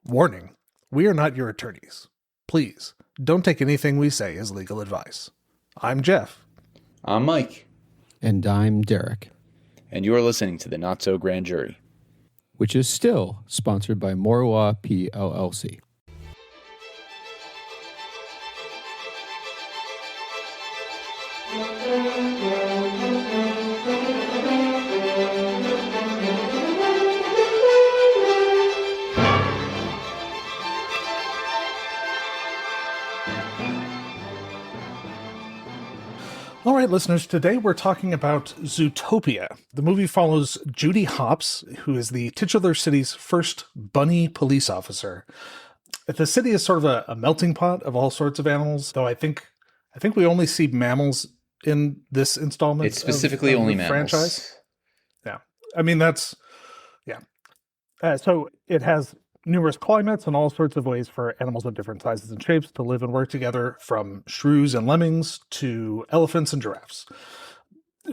Warning, we are not your attorneys. Please, don't take anything we say as legal advice. I'm Geoff. I'm Mike. And I'm Derrick. And you are listening to the Not So Grand Jury, which is still sponsored by Morwa PLLC. All right, listeners, today we're talking about Zootopia. The movie follows Judy Hopps, who is the titular city's first bunny police officer. The city is sort of a melting pot of all sorts of animals, though I think we only see mammals in this installment. It's specifically of only the mammals. Franchise. Yeah. I mean, so it has numerous climates and all sorts of ways for animals of different sizes and shapes to live and work together, from shrews and lemmings to elephants and giraffes.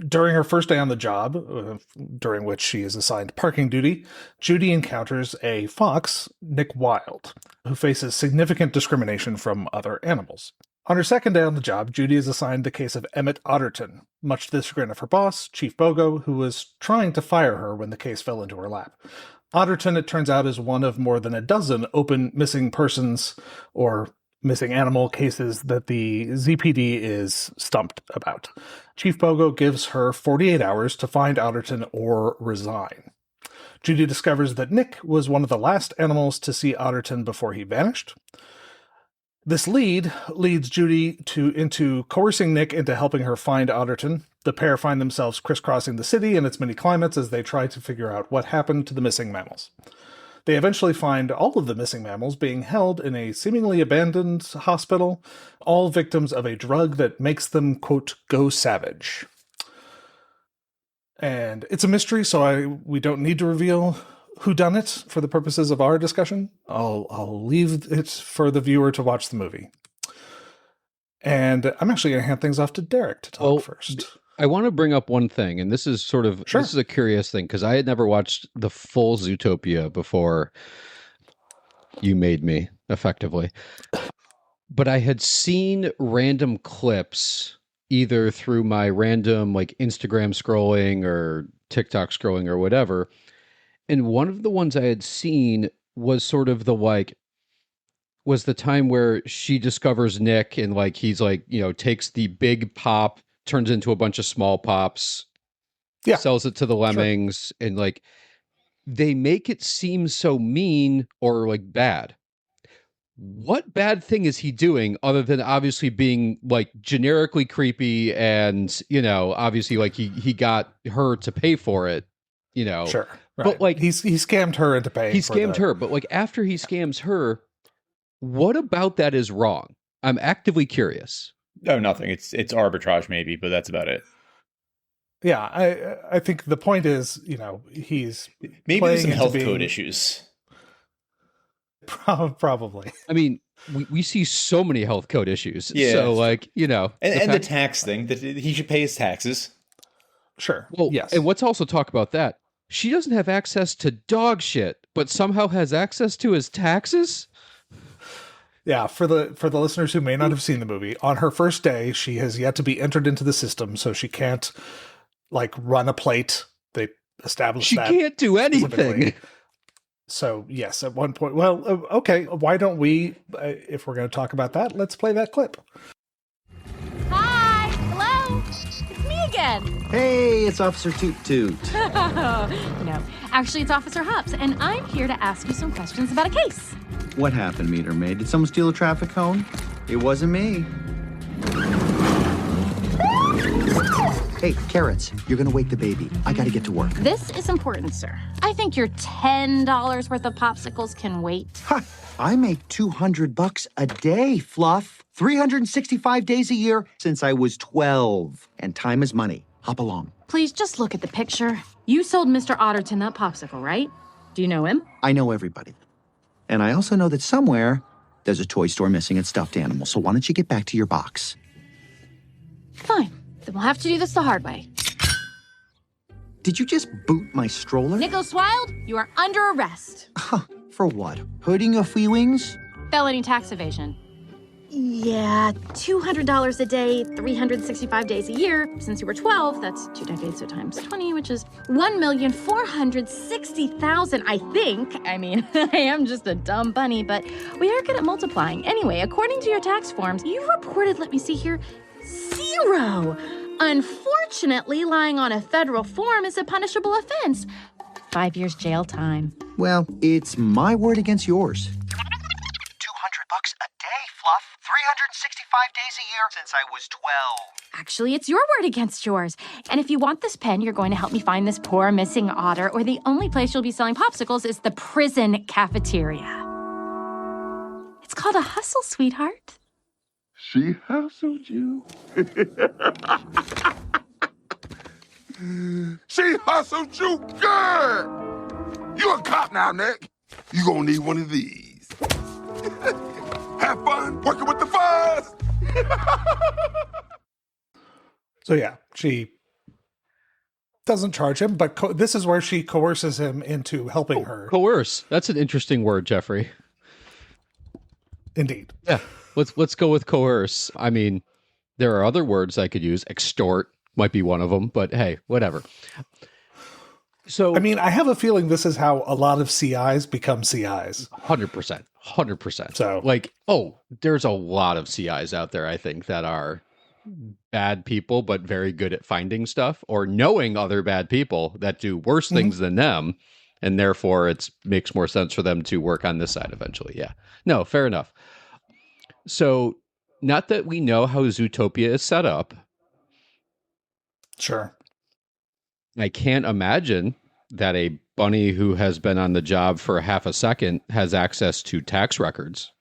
During her first day on the job, during which she is assigned parking duty, Judy encounters a fox, Nick Wilde, who faces significant discrimination from other animals. On her second day on the job, Judy is assigned the case of Emmett Otterton, much to the chagrin of her boss, Chief Bogo, who was trying to fire her when the case fell into her lap. Otterton, it turns out, is one of more than a dozen open missing persons or missing animal cases that the ZPD is stumped about. Chief Bogo gives her 48 hours to find Otterton or resign. Judy discovers that Nick was one of the last animals to see Otterton before he vanished. This leads Judy into coercing Nick into helping her find Otterton. The pair find themselves crisscrossing the city and its many climates as they try to figure out what happened to the missing mammals. They eventually find all of the missing mammals being held in a seemingly abandoned hospital, all victims of a drug that makes them, quote, go savage. And it's a mystery, so we don't need to reveal who done it for the purposes of our discussion. I'll leave it for the viewer to watch the movie. And I'm actually going to hand things off to Derrick to talk first. I want to bring up one thing, and this is this is a curious thing, because I had never watched the full Zootopia before you made me, effectively. But I had seen random clips, either through my random Instagram scrolling or TikTok scrolling or whatever. And one of the ones I had seen was sort of was the time where she discovers Nick and he's takes the big pop, turns into a bunch of small pops, sells it to the lemmings, and they make it seem so mean or bad. What bad thing is he doing other than obviously being generically creepy and, obviously he got her to pay for it, Sure. Right. But he scammed her into paying. He scammed her, but after he scams her, what about that is wrong? I'm actively curious. Oh, nothing. It's arbitrage maybe, but that's about it. Yeah, I think the point is, he's maybe there's some health code issues. Probably. I mean, we see so many health code issues. Yeah. So and the tax thing, that he should pay his taxes. Sure. Well, yes. And let's also talk about that. She doesn't have access to dog shit, but somehow has access to his taxes? Yeah, for the listeners who may not have seen the movie, on her first day, she has yet to be entered into the system, so she can't run a plate. They established that. She can't do anything. So yes, at one point, well, okay, why don't we, if we're going to talk about that, let's play that clip. Hi, hello, it's me again. Hey, it's Officer Toot Toot. No, actually it's Officer Hopps, and I'm here to ask you some questions about a case. What happened, meter maid? Did someone steal a traffic cone? It wasn't me. Hey, Carrots, you're gonna wake the baby. I gotta get to work. This is important, sir. I think your $10 worth of popsicles can wait. Ha! I make $200 a day, Fluff. 365 days a year since I was 12. And time is money. Hop along. Please just look at the picture. You sold Mr. Otterton that popsicle, right? Do you know him? I know everybody. And I also know that somewhere there's a toy store missing its stuffed animal. So why don't you get back to your box? Fine. Then we'll have to do this the hard way. Did you just boot my stroller? Nicholas Wilde, you are under arrest. For what? Hurting your feelings? Felony tax evasion. Yeah, $200 a day, 365 days a year. Since you were 12, that's 2 decades, so times 20, which is 1,460,000, I think. I mean, I am just a dumb bunny, but we are good at multiplying. Anyway, according to your tax forms, you reported, let me see here, 0. Unfortunately, lying on a federal form is a punishable offense. 5 years jail time. Well, it's my word against yours. $200 a day, Fluff. 365 days a year since I was 12. Actually, it's your word against yours. And if you want this pen, you're going to help me find this poor missing otter, or the only place you'll be selling popsicles is the prison cafeteria. It's called a hustle, sweetheart. She hustled you. She hustled you good. You a cop now, Nick. You gonna need one of these. Have fun working with the fuzz. So yeah, she doesn't charge him, but this is where she coerces him into helping her. Coerce. That's an interesting word, Jeffrey. Indeed. Yeah. Let's go with coerce. I mean, there are other words I could use. Extort might be one of them, but hey, whatever. So I mean, I have a feeling this is how a lot of CIs become CIs. 100%. So like, there's a lot of CIs out there, I think, that are bad people, but very good at finding stuff or knowing other bad people that do worse things than them. And therefore it makes more sense for them to work on this side eventually. Yeah. No, fair enough. So not that we know how Zootopia is set up. Sure. I can't imagine that a bunny who has been on the job for half a second has access to tax records.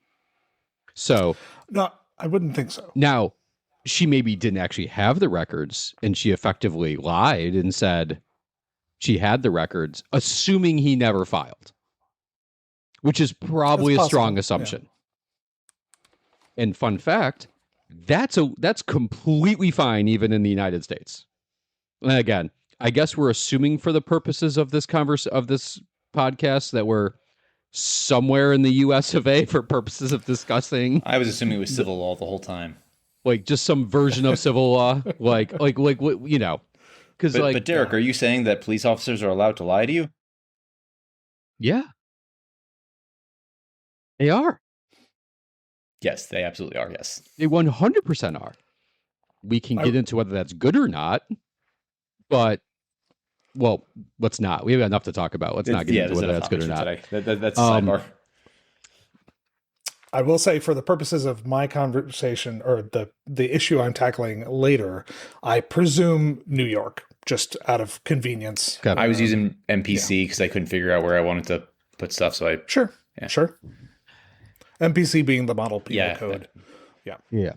So No, I wouldn't think so. now she maybe didn't actually have the records and she effectively lied and said she had the records, assuming he never filed, which is probably a strong assumption. Yeah. And fun fact, that's completely fine even in the United States. And again, I guess we're assuming for the purposes of this podcast that we're somewhere in the US of A for purposes of discussing. I was assuming it was civil law the whole time. Like just some version of civil law, like you know, because but Derrick, are you saying that police officers are allowed to lie to you? Yeah, they are. Yes, they absolutely are. Yes, they 100% are. We can get into whether that's good or not, but let's not. We have enough to talk about. Let's not get into whether that's good or not. That's sidebar. I will say, for the purposes of my conversation or the issue I'm tackling later, I presume New York, just out of convenience. I was using MPC because I couldn't figure out where I wanted to put stuff. So Sure. MPC being the model penal code. Yeah.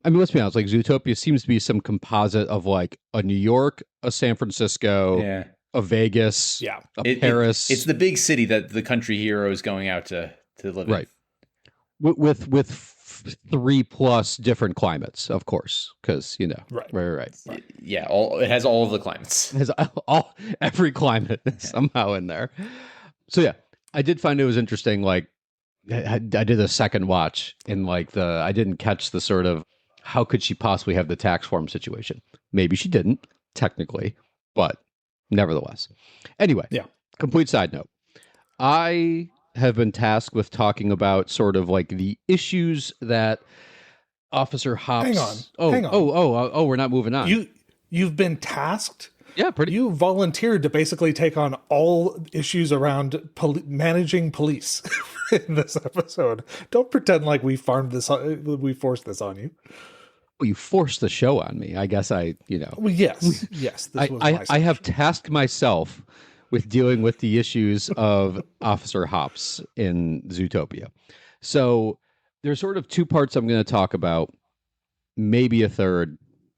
I mean, let's be honest, like Zootopia seems to be some composite of like a New York, a San Francisco, a Vegas, a Paris. It's the big city that the country hero is going out to live in. Right. With 3+ different climates, of course, because right. Yeah, it has all of the climates. It has every climate somehow in there. So yeah, I did find it was interesting. Like, I did a second watch, and like I didn't catch the sort of how could she possibly have the tax form situation. Maybe she didn't technically, but nevertheless. Anyway, complete side note. I have been tasked with talking about sort of like the issues that Officer Hops. Hang on. We're not moving on. You've been tasked? Yeah, You volunteered to basically take on all issues around managing police in this episode. Don't pretend like we forced this on you. Well, you forced the show on me. I guess Well, yes. This was I have tasked myself with dealing with the issues of Officer Hops in Zootopia. So there's sort of 2 parts I'm going to talk about, maybe a third.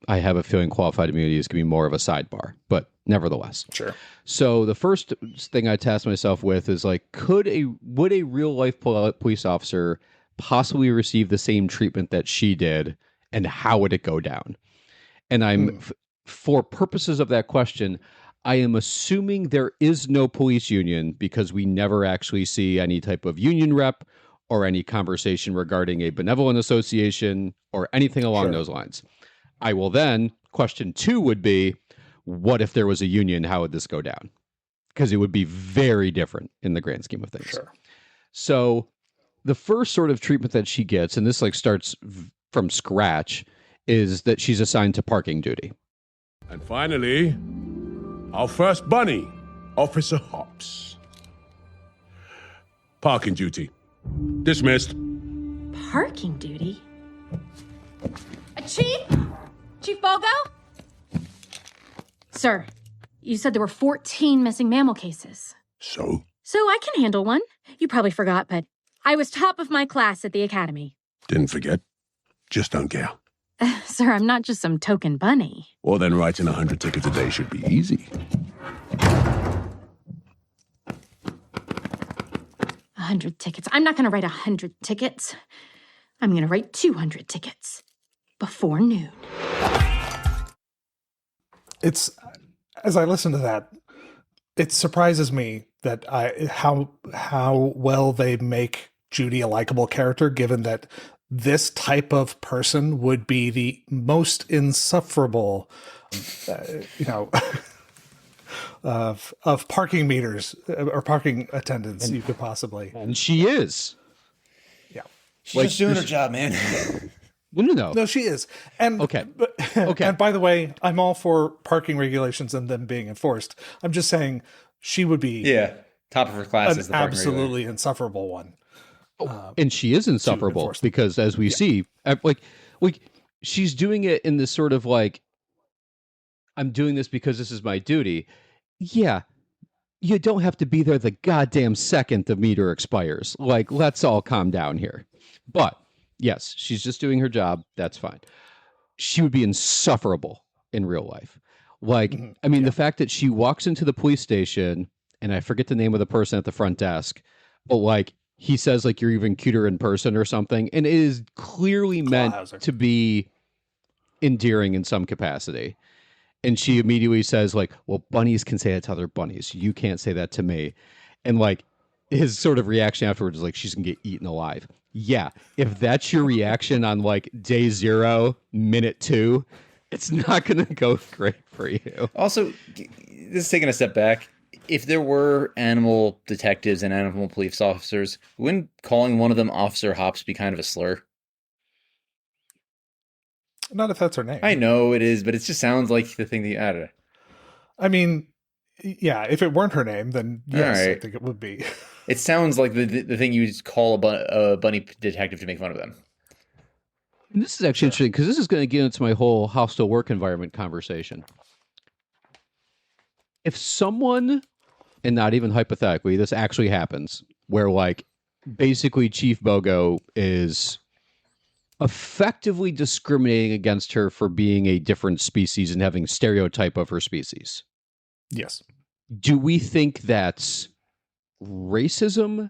I have a feeling qualified immunity is going to be more of a sidebar, but nevertheless. Sure. So the first thing I tasked myself with is like, would a real life police officer possibly receive the same treatment that she did, and how would it go down? And for purposes of that question, I am assuming there is no police union because we never actually see any type of union rep or any conversation regarding a benevolent association or anything along those lines. I will then, question 2 would be, what if there was a union? How would this go down? Because it would be very different in the grand scheme of things. Sure. So the first sort of treatment that she gets, and this like starts from scratch, is that she's assigned to parking duty. And finally, our first bunny, Officer Hops. Parking duty. Dismissed. Parking duty? Chief? Chief Bogo? Sir, you said there were 14 missing mammal cases. So? So I can handle one. You probably forgot, but I was top of my class at the academy. Didn't forget. Just don't care. Sir, I'm not just some token bunny. Well, then writing 100 tickets a day should be easy. 100 tickets. I'm not going to write 100 tickets. I'm going to write 200 tickets. Before noon. It's, as I listen to that, it surprises me that how well they make Judy a likable character, given that this type of person would be the most insufferable, of parking meters or parking attendants you could possibly. And she is. Yeah. She's just doing her job, man. No, she is. And okay. Okay. And by the way, I'm all for parking regulations and them being enforced. I'm just saying she would be top of her class is the parking absolutely insufferable one. And she is insufferable because, as we see, like she's doing it in this sort of like, I'm doing this because this is my duty. Yeah, you don't have to be there the goddamn second the meter expires. Like, let's all calm down here. But yes, she's just doing her job. That's fine. She would be insufferable in real life. Like, I mean, the fact that she walks into the police station, and I forget the name of the person at the front desk, but like, he says like, you're even cuter in person or something. And it is clearly meant to be endearing in some capacity. And she immediately says like, well, bunnies can say that to other bunnies. You can't say that to me. And like, his sort of reaction afterwards is like, she's gonna get eaten alive. Yeah. If that's your reaction on like day 0, minute 2, it's not going to go great for you. Also, this is taking a step back. If there were animal detectives and animal police officers, wouldn't calling one of them Officer Hops be kind of a slur? Not if that's her name. I know it is, but it just sounds like the thing that you added. I mean, yeah, if it weren't her name, then yes, right. I think it would be. It sounds like the thing you would call a bunny detective to make fun of them. And this is actually interesting because this is going to get into my whole hostile work environment conversation. If someone, and not even hypothetically, this actually happens, where like basically Chief Bogo is effectively discriminating against her for being a different species and having stereotype of her species. Yes. Do we think that's racism,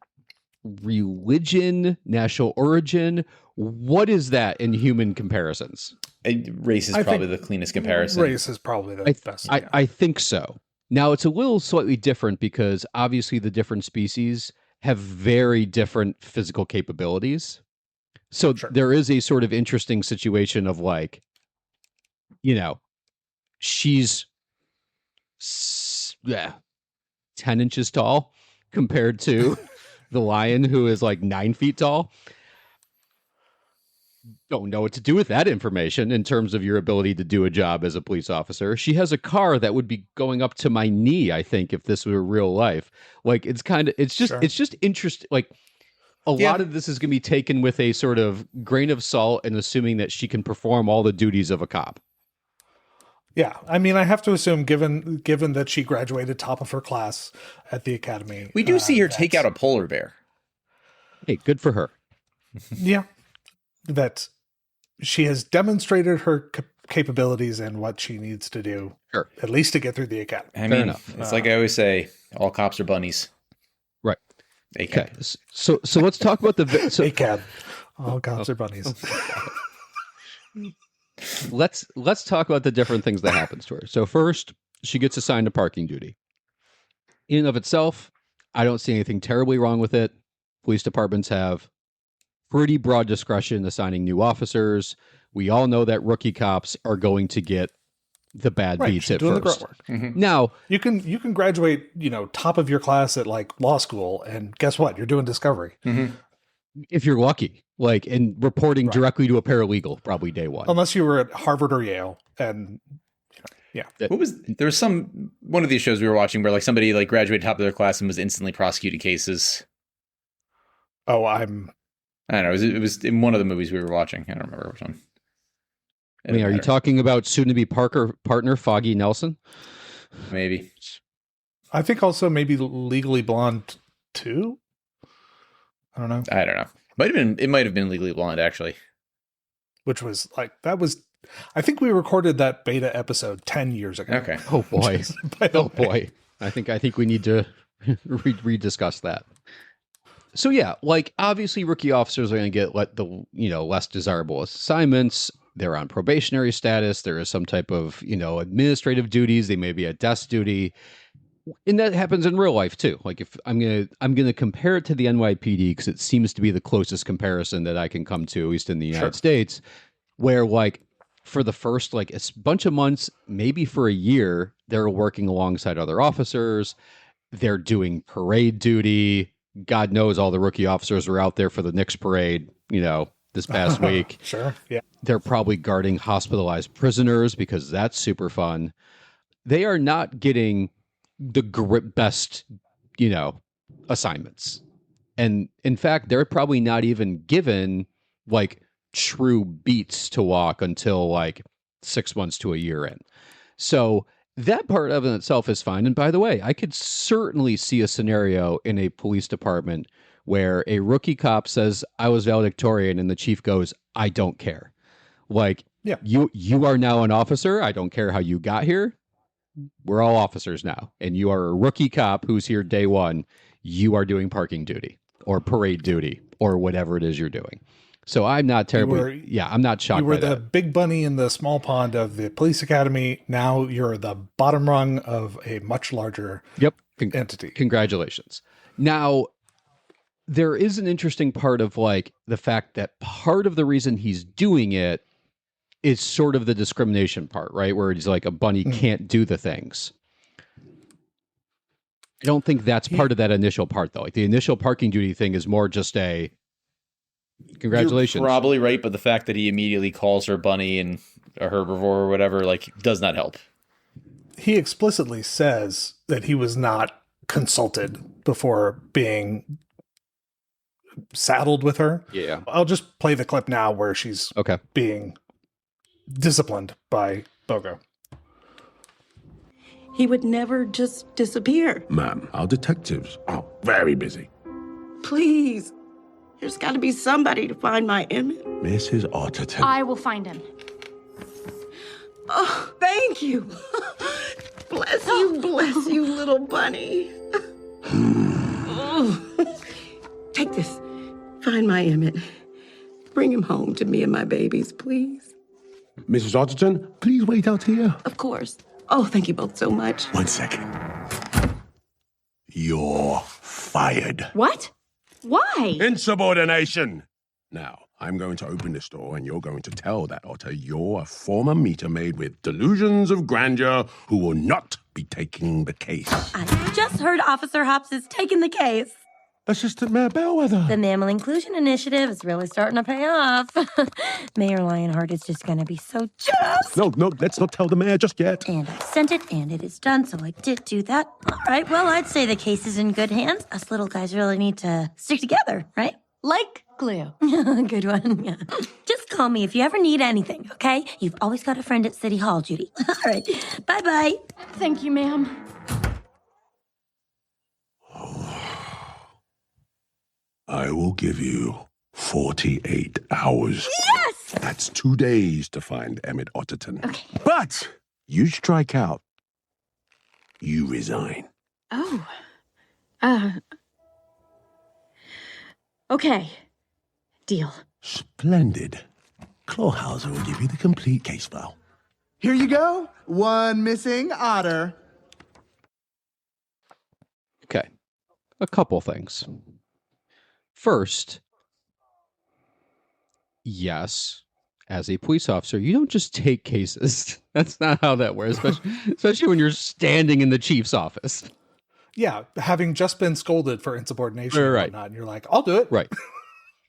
religion, national origin? What is that in human comparisons? Race is probably the cleanest comparison. Race is probably the best. Yeah. I think so. Now, it's a little slightly different because obviously the different species have very different physical capabilities. So there is a sort of interesting situation of like, you know, she's 10 inches tall compared to the lion who is like 9 feet tall. Don't know what to do with that information in terms of your ability to do a job as a police officer. She has a car that would be going up to my knee, I think, if this were real life. Like, it's just interesting. Like, a lot of this is going to be taken with a sort of grain of salt and assuming that she can perform all the duties of a cop. Yeah, I mean, I have to assume, given that she graduated top of her class at the academy, we do see her take out a polar bear. Hey, good for her. Yeah, that she has demonstrated her capabilities and what she needs to do, at least to get through the academy. I mean, it's like I always say, all cops are bunnies. Right. ACAB. Okay. So let's talk about the ACAB. All cops are bunnies. Let's talk about the different things that happens to her. So first, she gets assigned to parking duty. In and of itself, I don't see anything terribly wrong with it. Police departments have pretty broad discretion assigning new officers. We all know that rookie cops are going to get the bad beats at doing first. The groundwork. Mm-hmm. Now, you can graduate, top of your class at like law school, and guess what? You're doing discovery. Mm-hmm. If you're lucky, and reporting directly to a paralegal, probably day one. Unless you were at Harvard or Yale, and there was one of these shows we were watching where like somebody like graduated top of their class and was instantly prosecuting cases. Oh, I don't know. It was in one of the movies we were watching. I don't remember which one. Are you talking about soon-to-be partner Foggy Nelson? Maybe. I think also maybe Legally Blonde 2. I don't know. It might have been Legally Blonde actually. Which was I think we recorded that beta episode 10 years ago. Okay. Oh boy. Boy. I think we need to rediscuss that. So yeah, obviously rookie officers are going to get less desirable assignments. They're on probationary status. There is some type of, administrative duties. They may be at desk duty. And that happens in real life too. If I'm going to compare it to the NYPD because it seems to be the closest comparison that I can come to, at least in the United States, where for the first a bunch of months, maybe for a year, they're working alongside other officers. They're doing parade duty. God knows all the rookie officers were out there for the Knicks parade, this past week. Sure. Yeah. They're probably guarding hospitalized prisoners because that's super fun. They are not getting the best, assignments. And in fact, they're probably not even given true beats to walk until 6 months to a year in. So that part of it itself is fine. And by the way, I could certainly see a scenario in a police department where a rookie cop says, I was valedictorian, and the chief goes, I don't care. You are now an officer. I don't care how you got here. We're all officers now. And you are a rookie cop who's here day one. You are doing parking duty or parade duty or whatever it is you're doing. So I'm not terribly, I'm not shocked. You were by the that. big bunny in the small pond of the police academy. Now you're the bottom rung of a much larger entity. Congratulations. Now, there is an interesting part of the fact that part of the reason he's doing it is sort of the discrimination part, right? Where he's a bunny can't do the things. I don't think that's part of that initial part though. The initial parking duty thing is more just a congratulations. You're probably right, but the fact that he immediately calls her bunny and a herbivore or whatever, does not help. He explicitly says that he was not consulted before being saddled with her. Yeah. I'll just play the clip now where she's being disciplined by Bogo. He would never just disappear. Ma'am, our detectives are very busy. Please. There's got to be somebody to find my Emmett. Mrs. Otterton. I will find him. Oh, thank you. Bless you, little bunny. Take this. Find my Emmett. Bring him home to me and my babies, please. Mrs. Otterton, please wait out here. Of course. Oh, thank you both so much. 1 second. You're fired. What? Why? Insubordination. Now, I'm going to open this door and you're going to tell that otter you're a former meter maid with delusions of grandeur who will not be taking the case. I just heard Officer Hops is taking the case. Assistant Mayor Bellwether. The Mammal Inclusion Initiative is really starting to pay off. Mayor Lionheart is just going to be so jealous. No, let's not tell the mayor just yet. And I sent it, and it is done, so I did do that. All right, well, I'd say the case is in good hands. Us little guys really need to stick together, right? Like glue. Good one, yeah. Just call me if you ever need anything, okay? You've always got a friend at City Hall, Judy. All right, bye-bye. Thank you, ma'am. I will give you 48 hours. Yes! That's 2 days to find Emmett Otterton. Okay. But you strike out. You resign. Oh. Okay. Deal. Splendid. Clawhauser will give you the complete case file. Here you go. One missing otter. Okay. A couple things. First, yes, as a police officer, you don't just take cases. That's not how that works, especially when you're standing in the chief's office. Yeah, having just been scolded for insubordination and whatnot, and you're like, I'll do it. Right.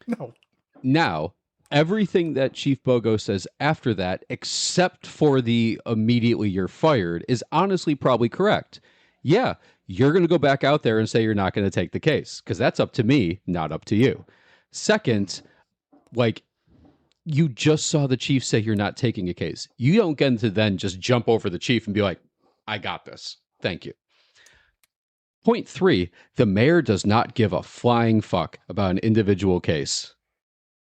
No. Now, everything that Chief Bogo says after that, except for the immediately you're fired, is honestly probably correct. Yeah, you're going to go back out there and say you're not going to take the case, because that's up to me, not up to you. Second, like, you just saw the chief say you're not taking a case. You don't get to then just jump over the chief and be like, I got this. Thank you. Point 3, the mayor does not give a flying fuck about an individual case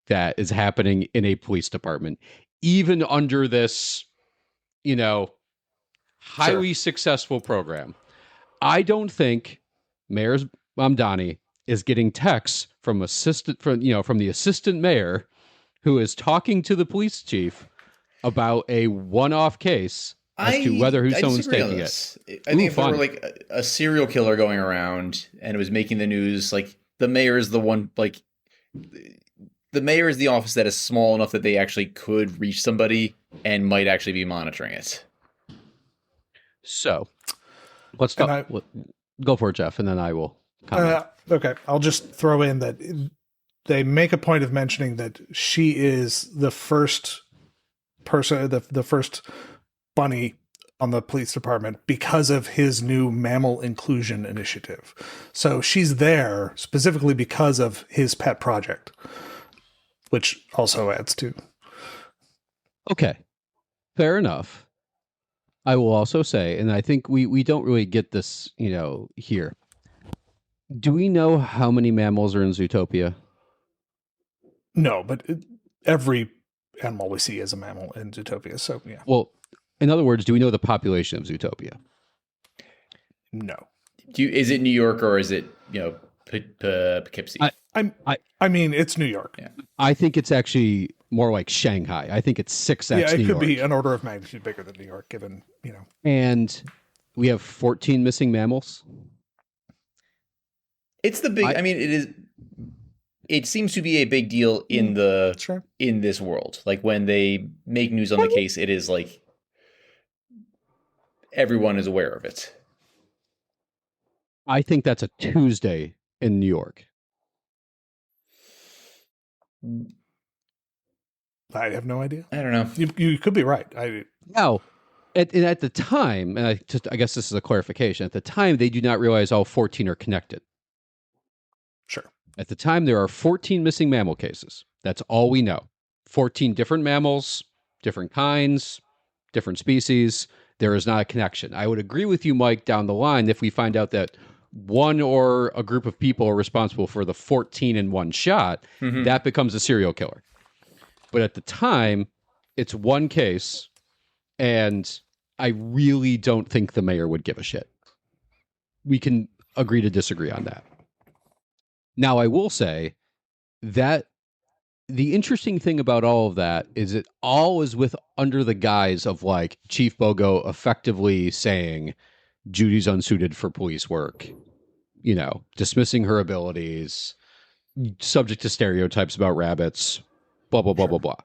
that is happening in a police department, even under this, highly successful program. I don't think Mayor Mamdani is getting texts from the assistant mayor who is talking to the police chief about a one-off case as to whether someone's taking it. I think if there were like a serial killer going around and it was making the news, like the mayor is the one, like the mayor is the office that is small enough that they actually could reach somebody and might actually be monitoring it. So let's talk. Go for it, Geoff, and then I will comment. Okay, I'll just throw in that they make a point of mentioning that she is the first person, the first bunny on the police department because of his new mammal inclusion initiative. So she's there specifically because of his pet project, which also adds to. Okay, fair enough. I will also say, and I think we don't really get this, here. Do we know how many mammals are in Zootopia? No, but every animal we see is a mammal in Zootopia. So, yeah. Well, in other words, do we know the population of Zootopia? No. Is it New York or is it, Poughkeepsie? I mean, it's New York. Yeah. I think it's actually more like Shanghai. I think it's 6x New York. Yeah, it could be an order of magnitude bigger than New York, given, And we have 14 missing mammals. It's the big. I mean, it is. It seems to be a big deal in in this world. Like when they make news on the case, it is like everyone is aware of it. I think that's a Tuesday in New York. I have no idea. I don't know. You could be right. Now, at the time, and I guess this is a clarification. At the time, they do not realize all 14 are connected. Sure. At the time, there are 14 missing mammal cases. That's all we know. 14 different mammals, different kinds, different species. There is not a connection. I would agree with you, Mike, down the line if we find out that one or a group of people are responsible for the 14 in one shot, that becomes a serial killer. But at the time, it's one case, and I really don't think the mayor would give a shit. We can agree to disagree on that. Now, I will say that the interesting thing about all of that is it all is under the guise of like Chief Bogo effectively saying Judy's unsuited for police work, dismissing her abilities, subject to stereotypes about rabbits, blah, blah, blah, blah, blah.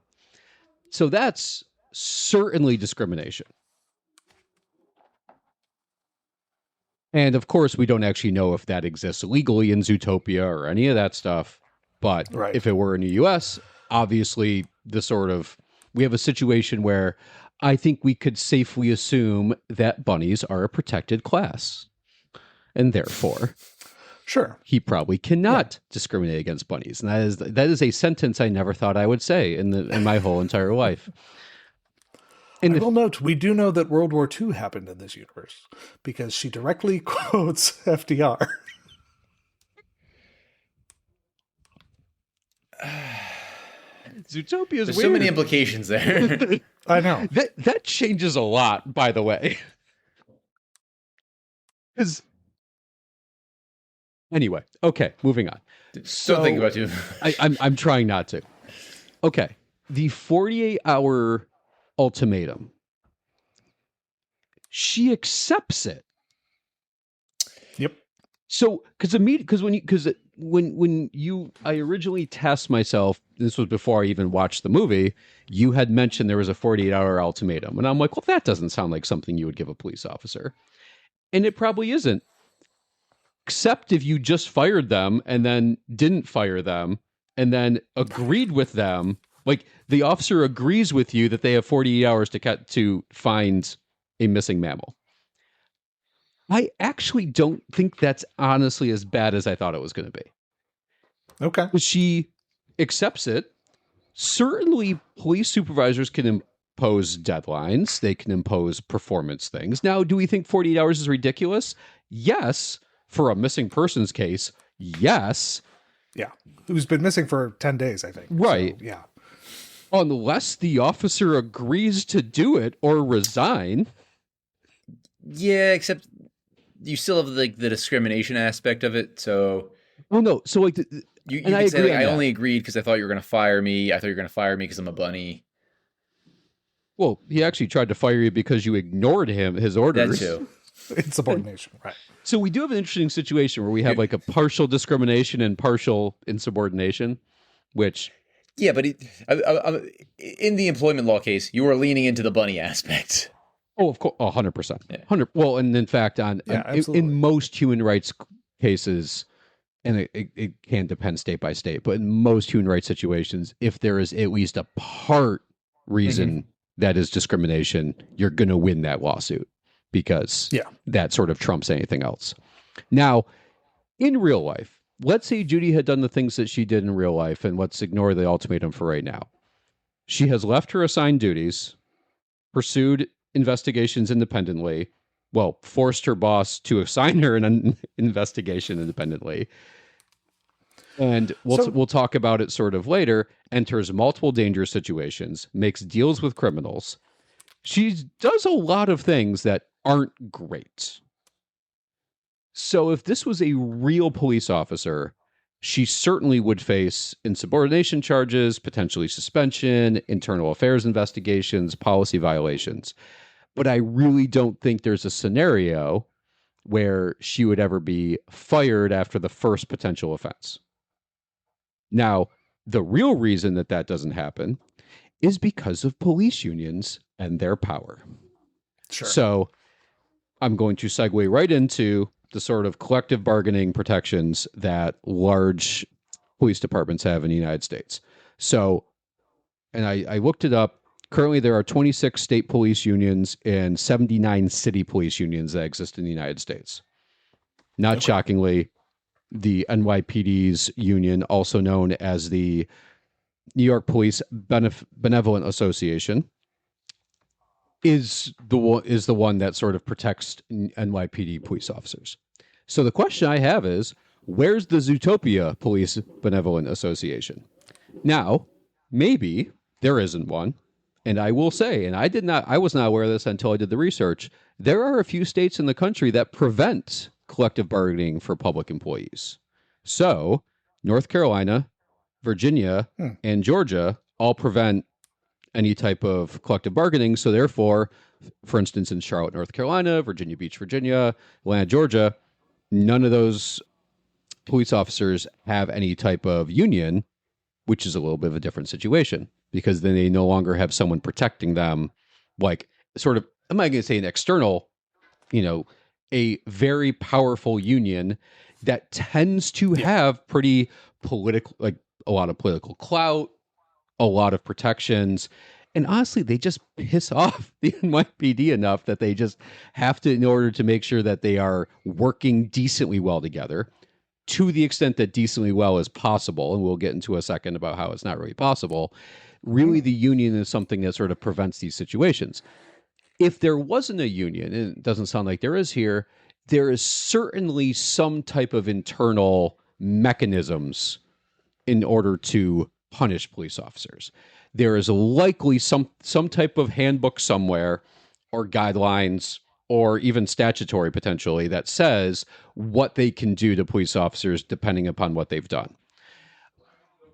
So that's certainly discrimination. And of course, we don't actually know if that exists legally in Zootopia or any of that stuff. But if it were in the U.S., obviously, we have a situation where I think we could safely assume that bunnies are a protected class. And therefore, sure, he probably cannot discriminate against bunnies. And that is a sentence I never thought I would say in my whole entire life. And I will note, we do know that World War II happened in this universe because she directly quotes FDR. Zootopia is There's weird. so many implications there. I know. That changes a lot, by the way. Because anyway, okay, moving on. Still thinking about you. I'm trying not to. Okay, the 48-hour ultimatum she accepts it. Yep. So, I originally tasked myself, this was before I even watched the movie, you had mentioned there was a 48-hour ultimatum. And I'm like, well, that doesn't sound like something you would give a police officer. And it probably isn't. Except if you just fired them and then didn't fire them and then agreed with them. Like, the officer agrees with you that they have 48 hours to find a missing mammal. I actually don't think that's honestly as bad as I thought it was going to be. Okay. She accepts it. Certainly, police supervisors can impose deadlines. They can impose performance things. Now, do we think 48 hours is ridiculous? Yes. For a missing persons case, yes. Yeah. Who's been missing for 10 days, I think. Right. So, yeah. Unless the officer agrees to do it or resign. Yeah, except you still have like the discrimination aspect of it. So, well, no. So like, you could say like, I only agreed because I thought you were going to fire me. I thought you were going to fire me because I'm a bunny. Well, he actually tried to fire you because you ignored his orders. That too. Insubordination, right? So we do have an interesting situation where we have like a partial discrimination and partial insubordination, which. Yeah, but in the employment law case, you were leaning into the bunny aspect. Oh, of course, 100%. 100. Well, and in fact, in most human rights cases, and it can depend state by state, but in most human rights situations, if there is at least a part reason that is discrimination, you're going to win that lawsuit because that sort of trumps anything else. Now, in real life, let's say Judy had done the things that she did in real life, and let's ignore the ultimatum for right now. She has left her assigned duties, pursued investigations independently, well, forced her boss to assign her an investigation independently, and we'll talk about it sort of later, enters multiple dangerous situations, makes deals with criminals. She does a lot of things that aren't great. So if this was a real police officer, she certainly would face insubordination charges, potentially suspension, internal affairs investigations, policy violations. But I really don't think there's a scenario where she would ever be fired after the first potential offense. Now, the real reason that doesn't happen is because of police unions and their power. Sure. So I'm going to segue right into the sort of collective bargaining protections that large police departments have in the United States. So, and I looked it up. Currently, there are 26 state police unions and 79 city police unions that exist in the United States. Not shockingly, the NYPD's union, also known as the New York Police Benevolent Association, is the one that sort of protects NYPD police officers. So the question I have is, where's the Zootopia Police Benevolent Association? Now, maybe there isn't one. And I will say, and I was not aware of this until I did the research, there are a few states in the country that prevent collective bargaining for public employees. So, North Carolina, Virginia, and Georgia all prevent any type of collective bargaining. So therefore, for instance, in Charlotte, North Carolina, Virginia Beach, Virginia, Atlanta, Georgia, none of those police officers have any type of union, which is a little bit of a different situation because then they no longer have someone protecting them, like sort of, I'm not going to say an external, a very powerful union that tends to have pretty political, like a lot of political clout, a lot of protections. And honestly, they just piss off the NYPD enough that they just have to, in order to make sure that they are working decently well together, to the extent that decently well is possible. And we'll get into a second about how it's not really possible. Really, the union is something that sort of prevents these situations. If there wasn't a union, and it doesn't sound like there is here, there is certainly some type of internal mechanisms in order to punish police officers. There is likely some type of handbook somewhere or guidelines or even statutory potentially that says what they can do to police officers depending upon what they've done.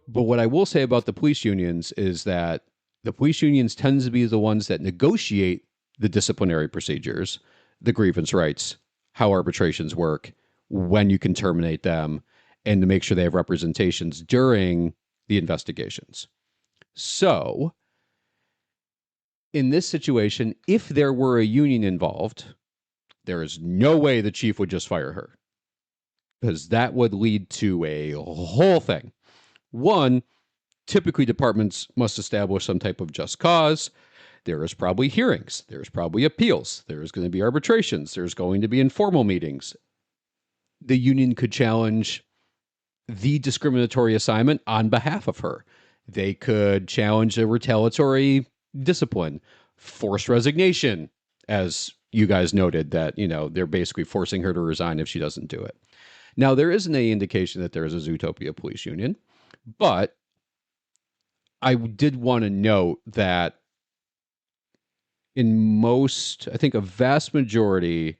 But what I will say about the police unions is that the police unions tend to be the ones that negotiate the disciplinary procedures, the grievance rights, how arbitrations work, when you can terminate them, and to make sure they have representations during the investigations. So, in this situation, if there were a union involved, there is no way the chief would just fire her, because that would lead to a whole thing. One, typically departments must establish some type of just cause. There is probably hearings. There's probably appeals. There's going to be arbitrations. There's going to be informal meetings. The union could challenge the discriminatory assignment on behalf of her. They could challenge a retaliatory discipline, forced resignation, as you guys noted that, they're basically forcing her to resign if she doesn't do it. Now, there isn't any indication that there is a Zootopia police union, but I did want to note that in most, I think a vast majority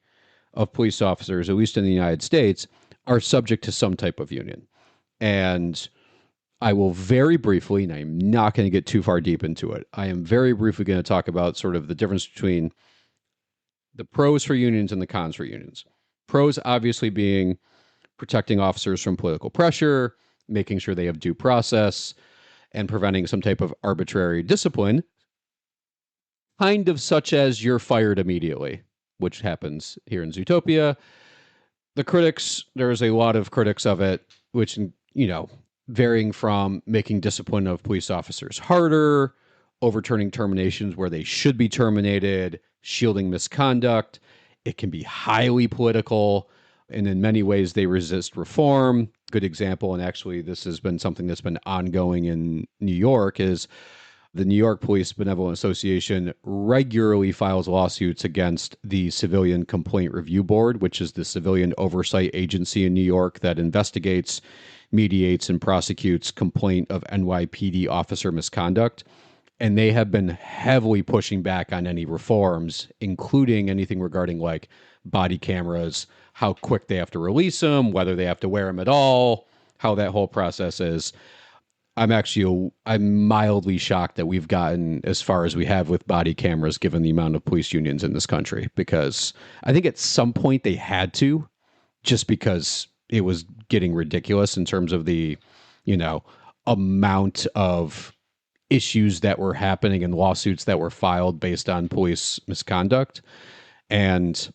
of police officers, at least in the United States, are subject to some type of union. And I will very briefly, and I'm not going to get too far deep into it, I am very briefly going to talk about sort of the difference between the pros for unions and the cons for unions. Pros obviously being protecting officers from political pressure, making sure they have due process, and preventing some type of arbitrary discipline, kind of such as you're fired immediately, which happens here in Zootopia. The critics, there's a lot of critics of it, which, varying from making discipline of police officers harder, overturning terminations where they should be terminated, shielding misconduct. It can be highly political, and in many ways they resist reform. Good example, and actually this has been something that's been ongoing in New York, is the New York Police Benevolent Association regularly files lawsuits against the Civilian Complaint Review Board, which is the civilian oversight agency in New York that investigates, mediates, and prosecutes complaint of NYPD officer misconduct. And they have been heavily pushing back on any reforms, including anything regarding like body cameras, how quick they have to release them, whether they have to wear them at all, how that whole process is. I'm mildly shocked that we've gotten as far as we have with body cameras, given the amount of police unions in this country, because I think at some point they had to, just because it was getting ridiculous in terms of the, amount of issues that were happening and lawsuits that were filed based on police misconduct. And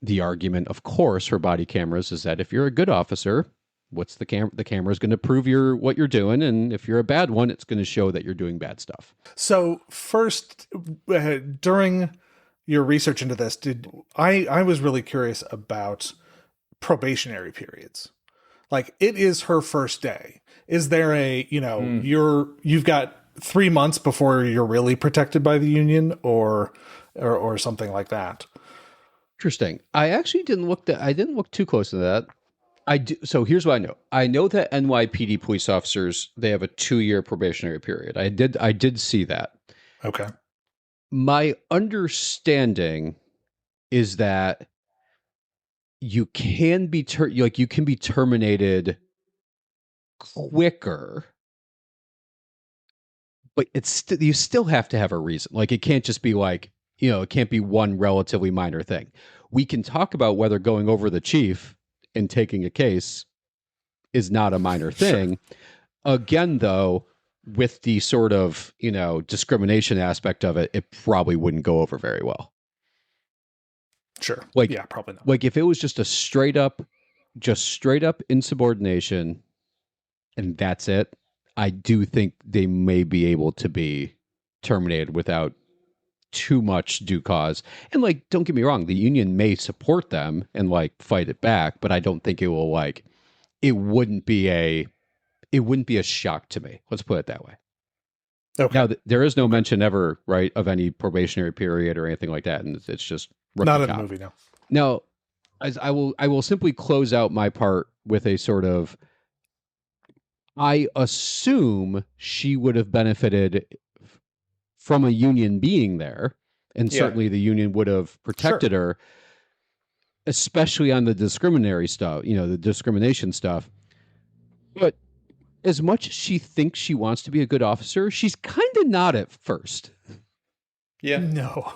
the argument, of course, for body cameras is that if you're a good officer, the camera is going to prove what you're doing, and if you're a bad one, it's going to show that you're doing bad stuff. So first, during your research into this, I was really curious about probationary periods. Like, it is her first day. Is there you've got 3 months before you're really protected by the union, or something like that? Interesting. I actually didn't look too close to that. So here's what I know. I know that NYPD police officers, they have a 2-year probationary period. I did see that. Okay. My understanding is that you can be terminated quicker, but you still have to have a reason. Like, it can't just be like, it can't be one relatively minor thing. We can talk about whether going over the chief and taking a case is not a minor thing. Sure. Again, though, with the sort of, discrimination aspect of it, it probably wouldn't go over very well. Sure. Yeah, probably not. Like, if it was just straight up insubordination and that's it, I do think they may be able to be terminated without too much due cause. And don't get me wrong, the union may support them and fight it back, but I don't think it will it wouldn't be a shock to me. Let's put it that way. Okay. Now, there is no mention ever, right, of any probationary period or anything like that, and it's just not in the movie. No. Now, as I will simply close out my part with a sort of, I assume she would have benefited from a union being there, and certainly the union would have protected her, especially on the discriminatory stuff, the discrimination stuff. But as much as she thinks she wants to be a good officer, she's kind of not at first. Yeah. No.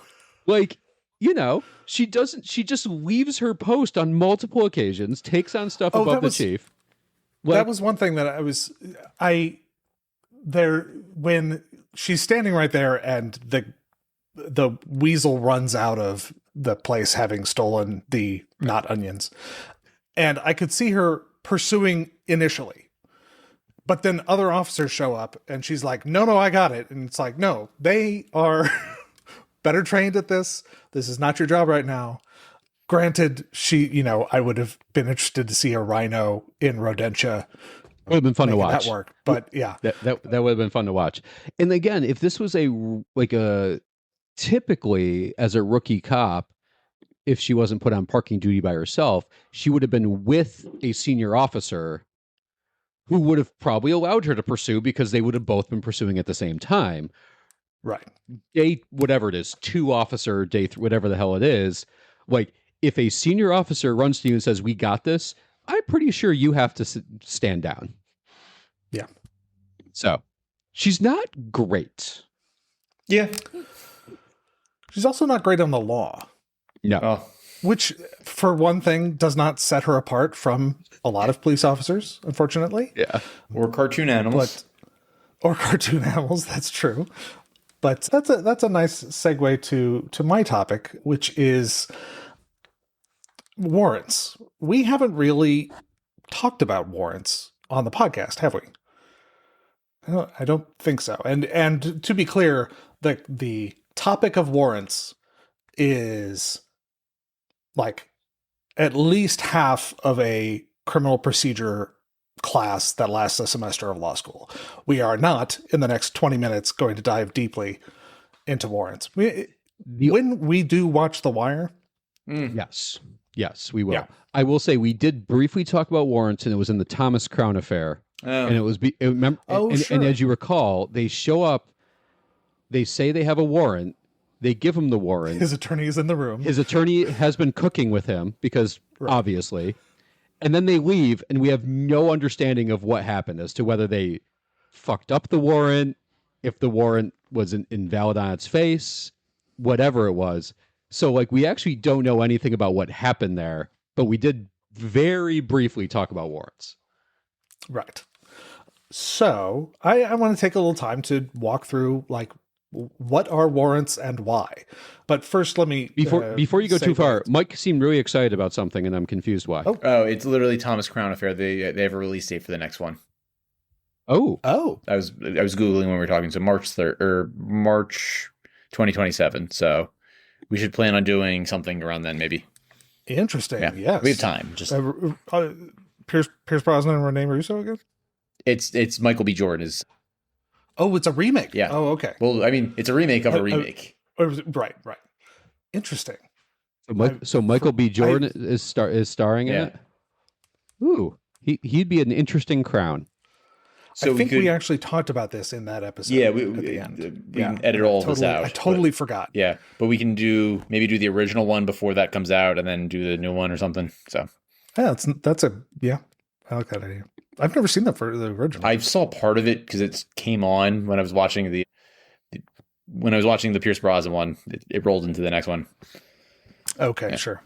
she doesn't. She just leaves her post on multiple occasions, takes on stuff above the chief. That was one thing that when she's standing right there and the weasel runs out of the place having stolen the not onions. And I could see her pursuing initially. But then other officers show up and she's like, no, I got it. And it's like, no, they are better trained at this. This is not your job right now. Granted, I would have been interested to see a rhino in Rodentia. It would have been fun to watch. That work, but yeah, that would have been fun to watch. And again, if this was typically as a rookie cop, if she wasn't put on parking duty by herself, she would have been with a senior officer who would have probably allowed her to pursue because they would have both been pursuing at the same time. Right. Day, whatever it is, 2 officer, day, whatever the hell it is. Like, if a senior officer runs to you and says, we got this, I'm pretty sure you have to stand down. Yeah. So she's not great. Yeah. She's also not great on the law. No. Oh. Which, for one thing, does not set her apart from a lot of police officers, unfortunately. Yeah. Or cartoon animals. Or cartoon animals, that's true. But that's a nice segue to my topic, which is warrants. We haven't really talked about warrants on the podcast, have we? I don't think so. And to be clear, the topic of warrants is like at least half of a criminal procedure class that lasts a semester of law school. We are not, in the next 20 minutes, going to dive deeply into warrants. When we do watch The Wire... Yes, we will. Yeah. I will say we did briefly talk about warrants, and it was in the Thomas Crown affair. Oh. And it was... sure. And as you recall, they show up, they say they have a warrant, they give him the warrant. His attorney is in the room. His attorney has been cooking with him, because obviously... And then they leave, and we have no understanding of what happened as to whether they fucked up the warrant, if the warrant was invalid on its face, whatever it was. So, we actually don't know anything about what happened there, but we did very briefly talk about warrants. Right. So, I want to take a little time to walk through, what are warrants and why? But first, let me... Before you go too far, Mike seemed really excited about something, and I'm confused why. Oh, it's literally Thomas Crown Affair. They have a release date for the next one. Oh. I was Googling when we were talking. So March 3rd, or March 2027. So we should plan on doing something around then, maybe. Interesting. Yeah. Yes. We have time. Just Pierce Brosnan and Rene Russo again? It's Michael B. Jordan is... Oh, it's a remake. Yeah. Oh, okay. Well, I mean, it's a remake of a remake. Right. Interesting. So Michael B. Jordan is starring in it? Ooh, he'd be an interesting Crown. So I think we actually talked about this in that episode. Yeah, we can edit all of this out. I totally forgot. Yeah, but we can do the original one before that comes out, and then do the new one or something. So yeah, I like that idea. I've never seen that for the original. I saw part of it because it came on when I was watching the Pierce Brosnan one. It rolled into the next one. Okay, yeah. Sure.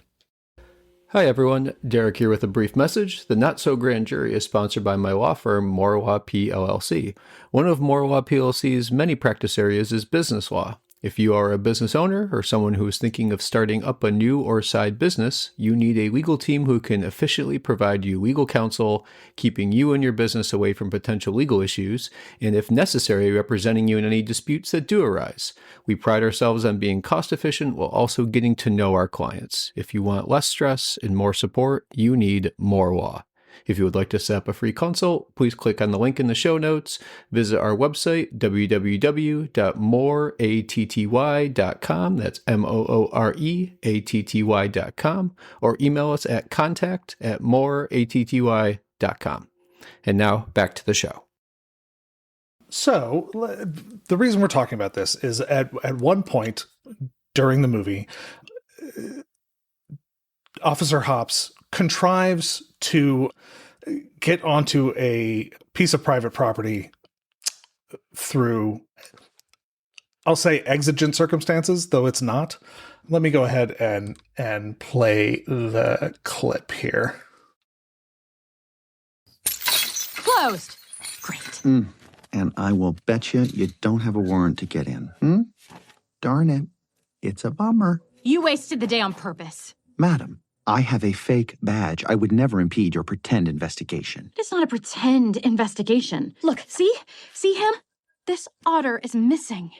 Hi everyone, Derrick here with a brief message. The Not So Grand Jury is sponsored by my law firm, Morwa P. LLC. One of Morwa PLC's many practice areas is business law. If you are a business owner or someone who is thinking of starting up a new or side business, you need a legal team who can efficiently provide you legal counsel, keeping you and your business away from potential legal issues, and if necessary, representing you in any disputes that do arise. We pride ourselves on being cost efficient while also getting to know our clients. If you want less stress and more support, you need more law. If you would like to set up a free consult, please click on the link in the show notes, visit our website, www.mooreatty.com, that's mooreatty.com, or email us at contact@mooreatty.com. And now, back to the show. So, the reason we're talking about this is at one point during the movie, Officer Hops contrives to get onto a piece of private property through I'll say exigent circumstances, though it's not. Let me go ahead and play the clip here. Closed. Great. And I will bet you don't have a warrant to get in. Darn it. It's a bummer. You wasted the day on purpose. Madam, I have a fake badge. I would never impede your pretend investigation. It's not a pretend investigation. Look, see? See him? This otter is missing.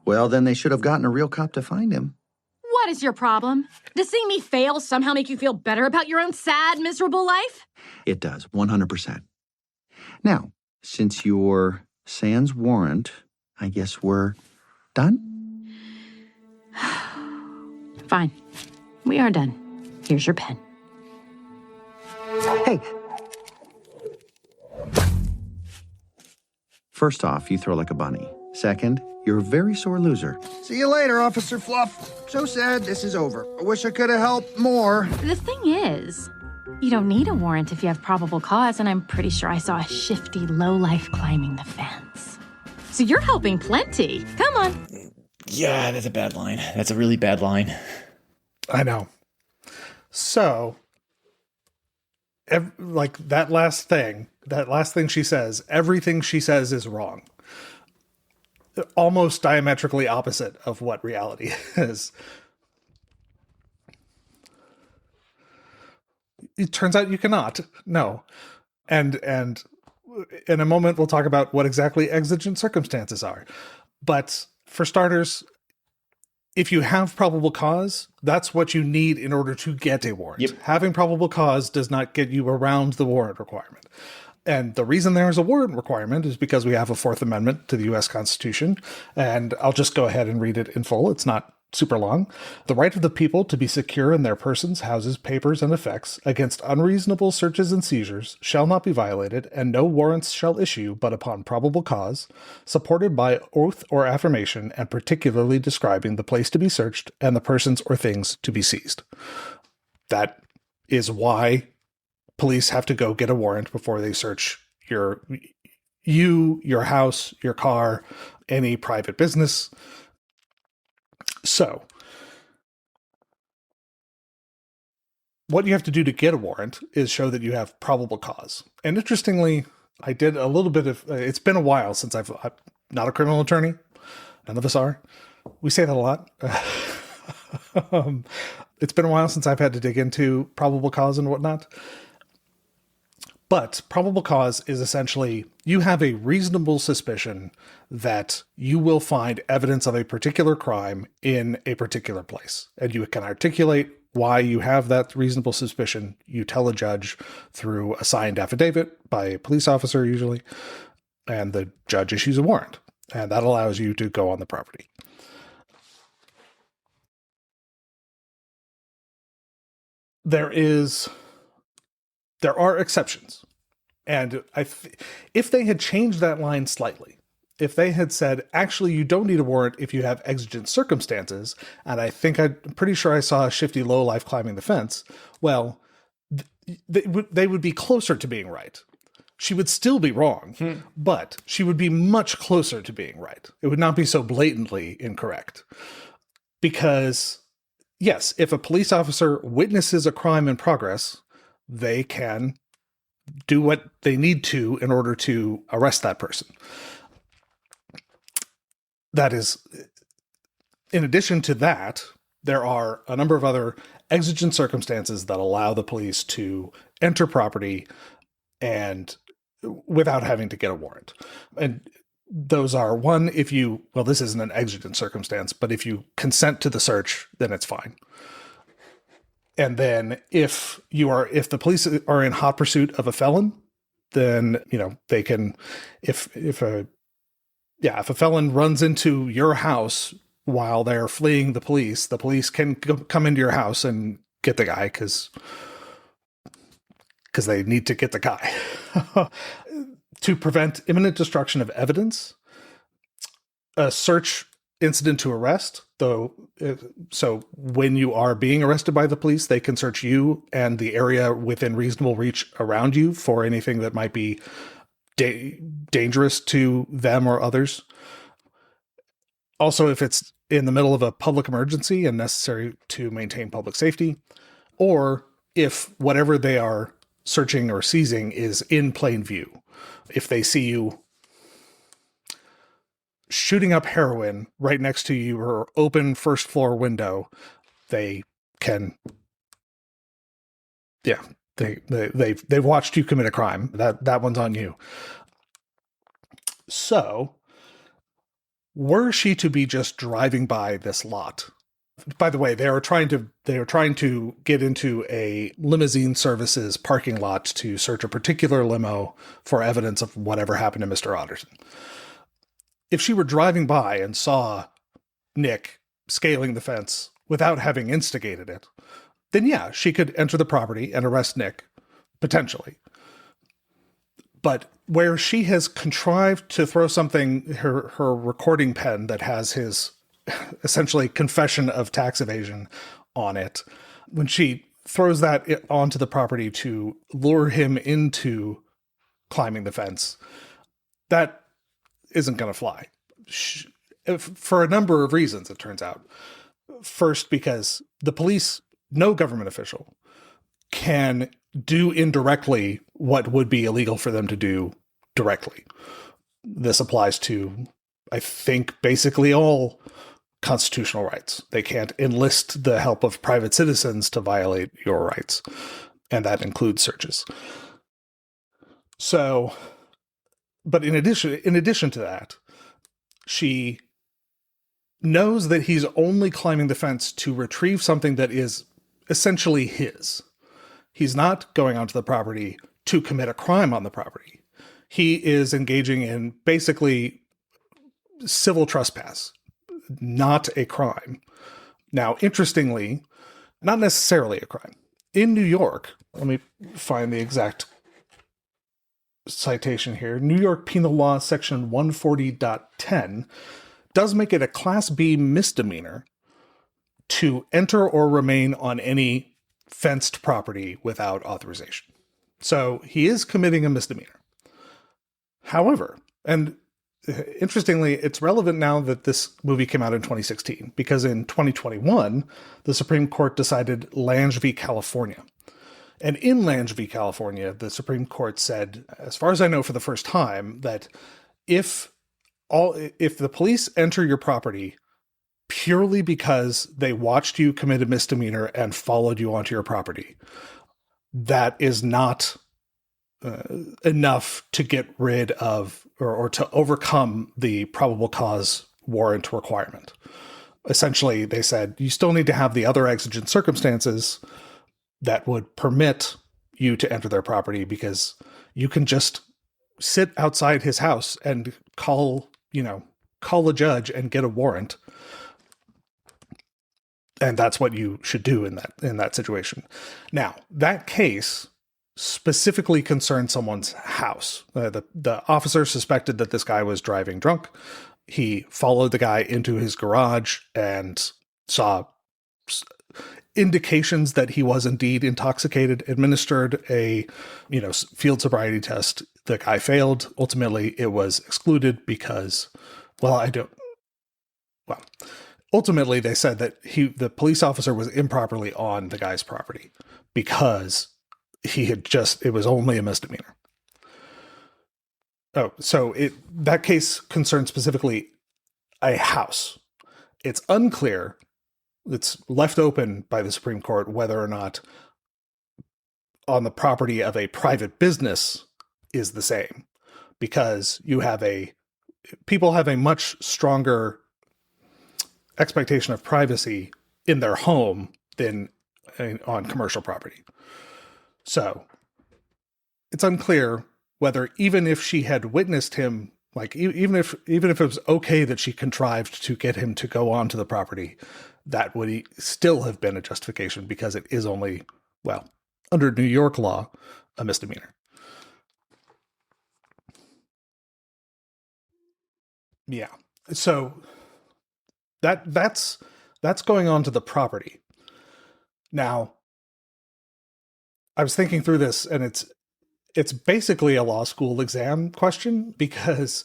Well, then they should have gotten a real cop to find him. What is your problem? Does seeing me fail somehow make you feel better about your own sad, miserable life? It does, 100%. Now, since you're sans warrant, I guess we're done? Fine. We are done. Here's your pen. Hey. First off, you throw like a bunny. Second, you're a very sore loser. See you later, Officer Fluff. So sad this is over. I wish I could have helped more. The thing is, you don't need a warrant if you have probable cause, and I'm pretty sure I saw a shifty lowlife climbing the fence. So you're helping plenty. Come on. Yeah, that's a bad line. That's a really bad line. I know. So, like that last thing she says, everything she says is wrong. Almost diametrically opposite of what reality is. It turns out you cannot. No. And in a moment, we'll talk about what exactly exigent circumstances are. But for starters, if you have probable cause, that's what you need in order to get a warrant. Yep. Having probable cause does not get you around the warrant requirement. And the reason there is a warrant requirement is because we have a Fourth Amendment to the U.S. Constitution. And I'll just go ahead and read it in full. It's not super long. The right of the people to be secure in their persons, houses, papers, and effects against unreasonable searches and seizures shall not be violated, and no warrants shall issue but upon probable cause, supported by oath or affirmation, and particularly describing the place to be searched and the persons or things to be seized. That is why police have to go get a warrant before they search your house, your car, any private business. So, what you have to do to get a warrant is show that you have probable cause. And interestingly, I did a little bit of, it's been a while since I'm not a criminal attorney. None of us are. We say that a lot. It's been a while since I've had to dig into probable cause and whatnot. But probable cause is essentially you have a reasonable suspicion that you will find evidence of a particular crime in a particular place. And you can articulate why you have that reasonable suspicion. You tell a judge through a signed affidavit by a police officer usually, and the judge issues a warrant. And that allows you to go on the property. There are exceptions. And if they had changed that line slightly, if they had said, actually, you don't need a warrant if you have exigent circumstances, and I'm pretty sure I saw a shifty lowlife climbing the fence, well, they would be closer to being right. She would still be wrong, but she would be much closer to being right. It would not be so blatantly incorrect. Because, yes, if a police officer witnesses a crime in progress, they can do what they need to in order to arrest that person. That is, in addition to that, there are a number of other exigent circumstances that allow the police to enter property and without having to get a warrant. And those are, one, this isn't an exigent circumstance, but if you consent to the search, then it's fine. And then if the police are in hot pursuit of a felon, then, they can, if a felon runs into your house while they're fleeing the police can come into your house and get the guy because they need to get the guy. To prevent imminent destruction of evidence, a search incident to arrest, so when you are being arrested by the police, they can search you and the area within reasonable reach around you for anything that might be dangerous to them or others. Also, if it's in the middle of a public emergency and necessary to maintain public safety, or if whatever they are searching or seizing is in plain view. If they see you shooting up heroin right next to your open first floor window, they can, yeah, they've watched you commit a crime. That one's on you. So, were she to be just driving by this lot? By the way, they are trying to get into a limousine services parking lot to search a particular limo for evidence of whatever happened to Mr. Otterson. If she were driving by and saw Nick scaling the fence without having instigated it, then yeah, she could enter the property and arrest Nick, potentially. But where she has contrived to throw something, her recording pen that has his essentially confession of tax evasion on it, when she throws that onto the property to lure him into climbing the fence, that isn't going to fly. For a number of reasons, it turns out. First, because the police, no government official, can do indirectly what would be illegal for them to do directly. This applies to, I think, basically all constitutional rights. They can't enlist the help of private citizens to violate your rights, and that includes searches. So, but in addition to that, she knows that he's only climbing the fence to retrieve something that is essentially his. He's not going onto the property to commit a crime on the property. He is engaging in basically civil trespass, not a crime. Now, interestingly, not necessarily a crime. In New York, let me find the exact citation here. New York Penal Law Section 140.10 does make it a Class B misdemeanor to enter or remain on any fenced property without authorization. So he is committing a misdemeanor. However, and interestingly, it's relevant now that this movie came out in 2016, because in 2021, the Supreme Court decided Lange v. California. And in Lange v. California, the Supreme Court said, as far as I know for the first time, that if the police enter your property purely because they watched you commit a misdemeanor and followed you onto your property, that is not enough to get rid of or to overcome the probable cause warrant requirement. Essentially, they said you still need to have the other exigent circumstances that would permit you to enter their property, because you can just sit outside his house and call a judge and get a warrant. And that's what you should do in that situation. Now, that case specifically concerned someone's house. The officer suspected that this guy was driving drunk. He followed the guy into his garage and saw indications that he was indeed intoxicated, administered a field sobriety test. The guy failed. Ultimately, it was excluded because, ultimately they said that the police officer was improperly on the guy's property because it was only a misdemeanor. Oh, so that case concerned specifically a house. It's unclear, it's left open by the Supreme Court whether or not on the property of a private business is the same, because people have a much stronger expectation of privacy in their home than on commercial property. So it's unclear whether, even if she had witnessed him, even if it was okay that she contrived to get him to go onto the property, that would still have been a justification, because it is only, under New York law, a misdemeanor. Yeah. So that's going on to the property. Now, I was thinking through this, and it's basically a law school exam question, because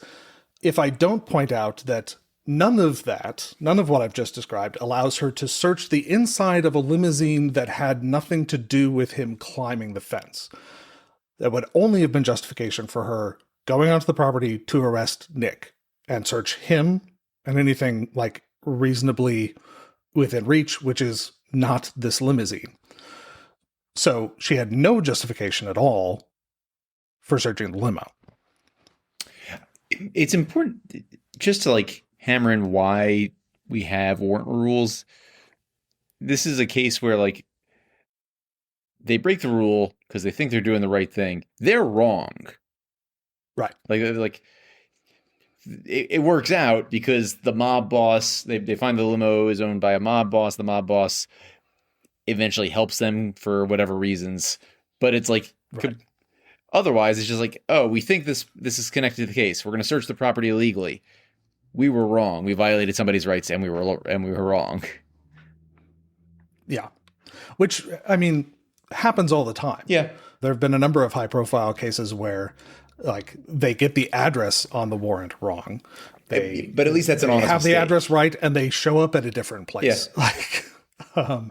if I don't point out that None of what I've just described allows her to search the inside of a limousine that had nothing to do with him climbing the fence. That would only have been justification for her going onto the property to arrest Nick and search him and anything like reasonably within reach, which is not this limousine. So she had no justification at all for searching the limo. It's important just to like hammer in why we have warrant rules. This is a case where like they break the rule because they think they're doing the right thing. They're wrong. Right. Like it works out because the mob boss, they find the limo is owned by a mob boss. The mob boss eventually helps them for whatever reasons. But it's like, right. Otherwise it's just like, oh, we think this is connected to the case. We're going to search the property illegally. We were wrong. We violated somebody's rights and we were wrong. Yeah. Which, I mean, happens all the time. Yeah. There have been a number of high profile cases where like they get the address on the warrant wrong. But at least that's an honest have mistake. the address right and they show up at a different place. Yeah.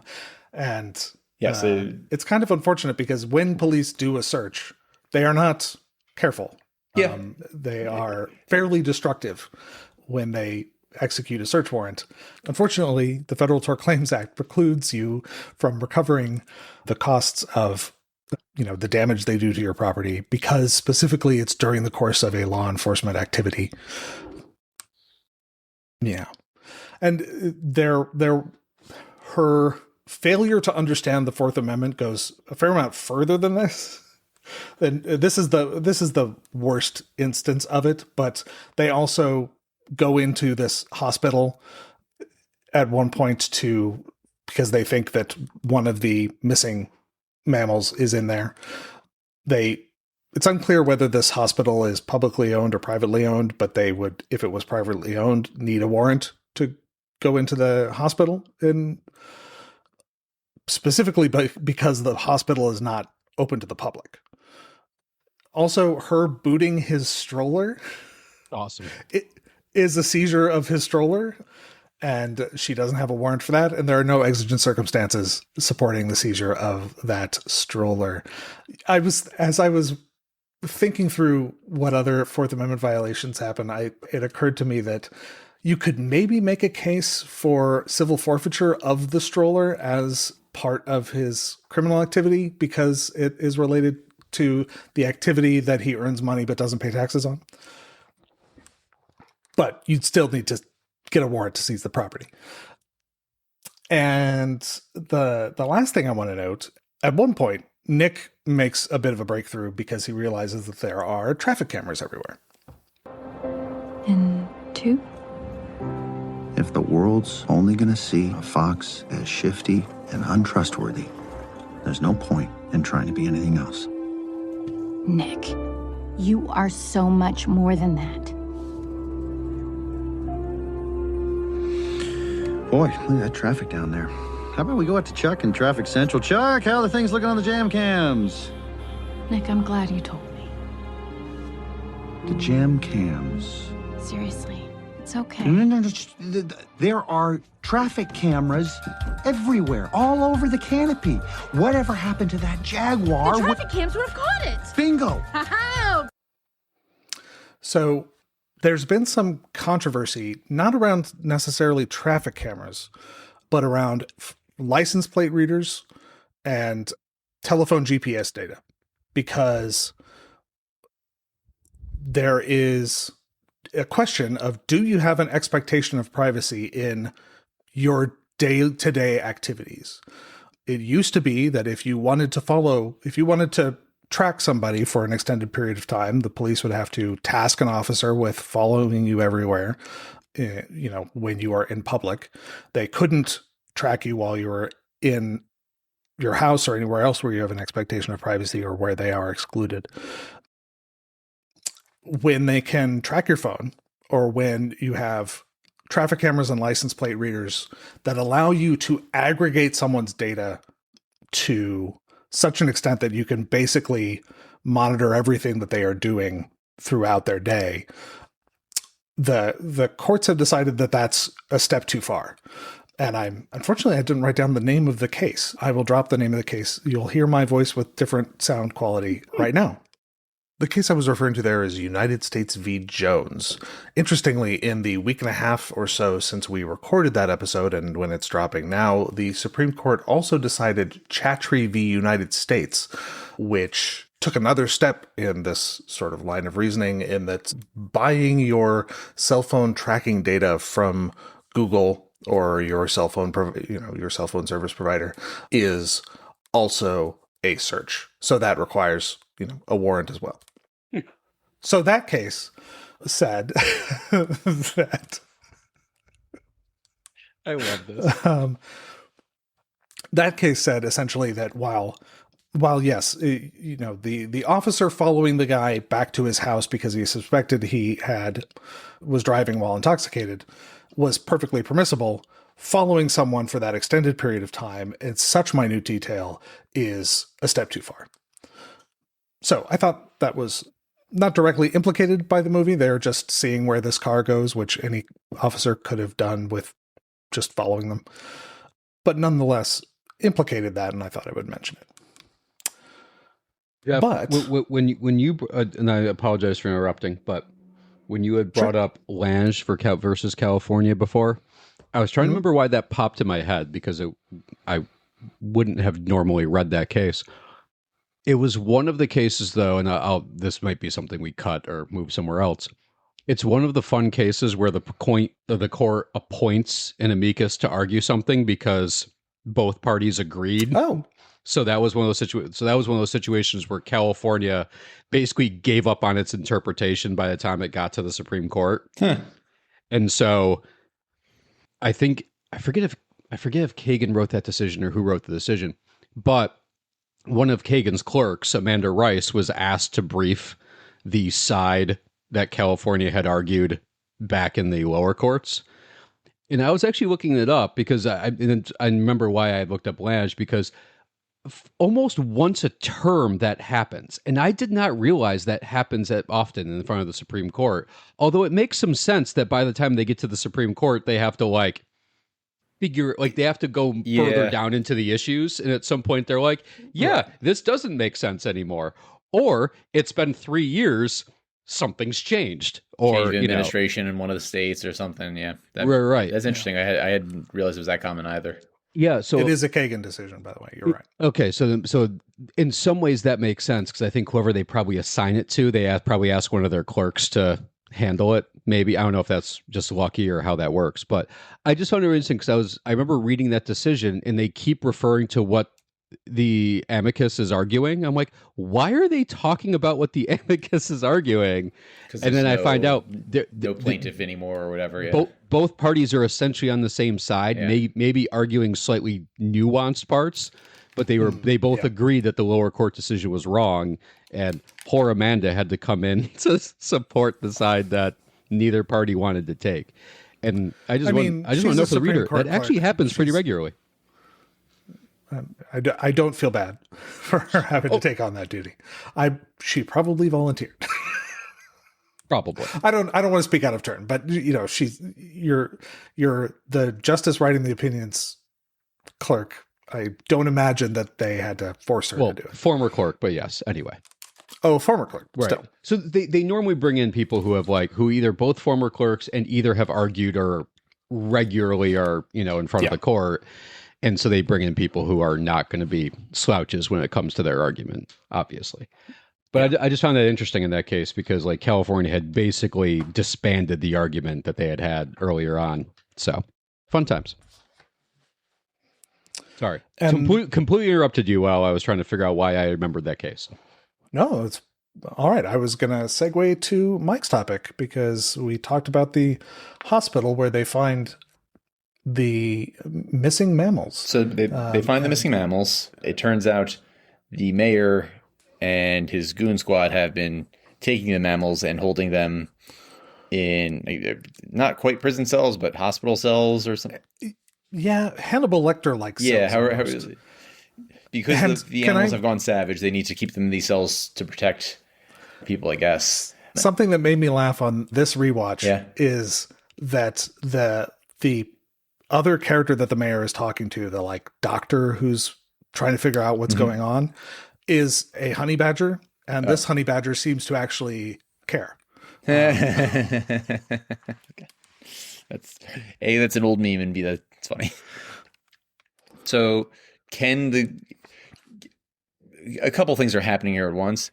It's kind of unfortunate because when police do a search, they are not careful. Yeah. They are fairly destructive when they execute a search warrant. Unfortunately, the Federal Tort Claims Act precludes you from recovering the costs of, the damage they do to your property because specifically it's during the course of a law enforcement activity. Yeah. And her failure to understand the Fourth Amendment goes a fair amount further than this. And this is the worst instance of it, but they also go into this hospital at one point because they think that one of the missing mammals is in there. It's unclear whether this hospital is publicly owned or privately owned, but they would, if it was privately owned, need a warrant to go into the hospital, and specifically because the hospital is not open to the public. Also, her booting his stroller. Awesome. It is a seizure of his stroller, and she doesn't have a warrant for that, and there are no exigent circumstances supporting the seizure of that stroller. As I was thinking through what other Fourth Amendment violations happen, it occurred to me that you could maybe make a case for civil forfeiture of the stroller as part of his criminal activity because it is related to the activity that he earns money but doesn't pay taxes on. But you'd still need to get a warrant to seize the property. And the last thing I want to note, at one point, Nick makes a bit of a breakthrough because he realizes that there are traffic cameras everywhere. And 2? If the world's only gonna see a fox as shifty and untrustworthy, there's no point in trying to be anything else. Nick, you are so much more than that. Boy, look at that traffic down there. How about we go out to Chuck in Traffic Central? Chuck, how are the things looking on the jam cams? Nick, I'm glad you told me. The jam cams. Seriously, it's okay. No. There are traffic cameras everywhere, all over the canopy. Whatever happened to that Jaguar? The traffic cams would have caught it. Bingo. Ha-ha! So there's been some controversy, not around necessarily traffic cameras, but around license plate readers and telephone GPS data, because there is a question of, do you have an expectation of privacy in your day-to-day activities? It used to be that if you wanted to track somebody for an extended period of time, the police would have to task an officer with following you everywhere, when you are in public. They couldn't track you while you were in your house or anywhere else where you have an expectation of privacy or where they are excluded. When they can track your phone, or when you have traffic cameras and license plate readers that allow you to aggregate someone's data to such an extent that you can basically monitor everything that they are doing throughout their day, the courts have decided that that's a step too far. And unfortunately, I didn't write down the name of the case. I will drop the name of the case. You'll hear my voice with different sound quality right now. The case I was referring to there is United States v. Jones. Interestingly, in the week and a half or so since we recorded that episode and when it's dropping now, the Supreme Court also decided Chattree v. United States, which took another step in this sort of line of reasoning in that buying your cell phone tracking data from Google or your cell phone service provider is also a search. So that requires, a warrant as well. So that case said that I love this. That case said essentially that while yes, the officer following the guy back to his house because he suspected he was driving while intoxicated was perfectly permissible, following someone for that extended period of time in such minute detail is a step too far. So I thought that was not directly implicated by the movie. They're just seeing where this car goes, which any officer could have done with just following them. But nonetheless, implicated that, and I thought I would mention it. Yeah, but when you and I apologize for interrupting, but when you had brought up Lange versus California before, I was trying to remember why that popped in my head because I wouldn't have normally read that case. It was one of the cases, though, and this might be something we cut or move somewhere else. It's one of the fun cases where the court appoints an amicus to argue something because both parties agreed. Oh. So that was one of those situations where California basically gave up on its interpretation by the time it got to the Supreme Court. And so I forget if Kagan wrote that decision or who wrote the decision, but one of Kagan's clerks, Amanda Rice, was asked to brief the side that California had argued back in the lower courts. And I was actually looking it up because I remember why I looked up Lange, because almost once a term that happens. And I did not realize that happens that often in front of the Supreme Court. Although it makes some sense that by the time they get to the Supreme Court, they have to they have to go further down into the issues. And at some point they're like, this doesn't make sense anymore. Or it's been 3 years, something's changed. Or change of administration in one of the states or something. Yeah. Right. That's interesting. I hadn't realized it was that common either. Yeah, so it is a Kagan decision, by the way. You're right. Okay, so in some ways that makes sense because I think whoever they probably assign it to, they probably ask one of their clerks to handle it. Maybe I don't know if that's just lucky or how that works, but I just found it interesting because I remember reading that decision and they keep referring to what the amicus is arguing. I'm like, why are they talking about what the amicus is arguing? And then I find out no plaintiff anymore or whatever. Yeah. Both parties are essentially on the same side, maybe arguing slightly nuanced parts, but they both agreed that the lower court decision was wrong, and poor Amanda had to come in to support the side that neither party wanted to take. And I just want to know for the reader that actually happens pretty regularly. I don't feel bad for her having to take on that duty. She probably volunteered. Probably. I don't want to speak out of turn, but you're the justice writing the opinions clerk. I don't imagine that they had to force her to do it. Former clerk, but yes. Anyway. Oh, former clerk. Right. Still. So they normally bring in people who have who either both former clerks and either have argued or regularly are, in front of the court. And so they bring in people who are not going to be slouches when it comes to their argument, obviously. But I just found that interesting in that case because California had basically disbanded the argument that they had earlier on. So fun times. Sorry. Completely interrupted you while I was trying to figure out why I remembered that case. No, it's all right. I was going to segue to Mike's topic because we talked about the hospital where they find the missing mammals. So they find the missing mammals. It turns out the mayor and his goon squad have been taking the mammals and holding them in not quite prison cells, but hospital cells or something. Yeah, Hannibal Lecter-like cells. Yeah, because the animals have gone savage, they need to keep them in these cells to protect people, I guess. Something that made me laugh on this rewatch Yeah. is that the other character that the mayor is talking to, the like doctor who's trying to figure out what's going on, is a honey badger, and this honey badger seems to actually care. Okay. That's an old meme, and B, that's funny. So a couple things are happening here at once,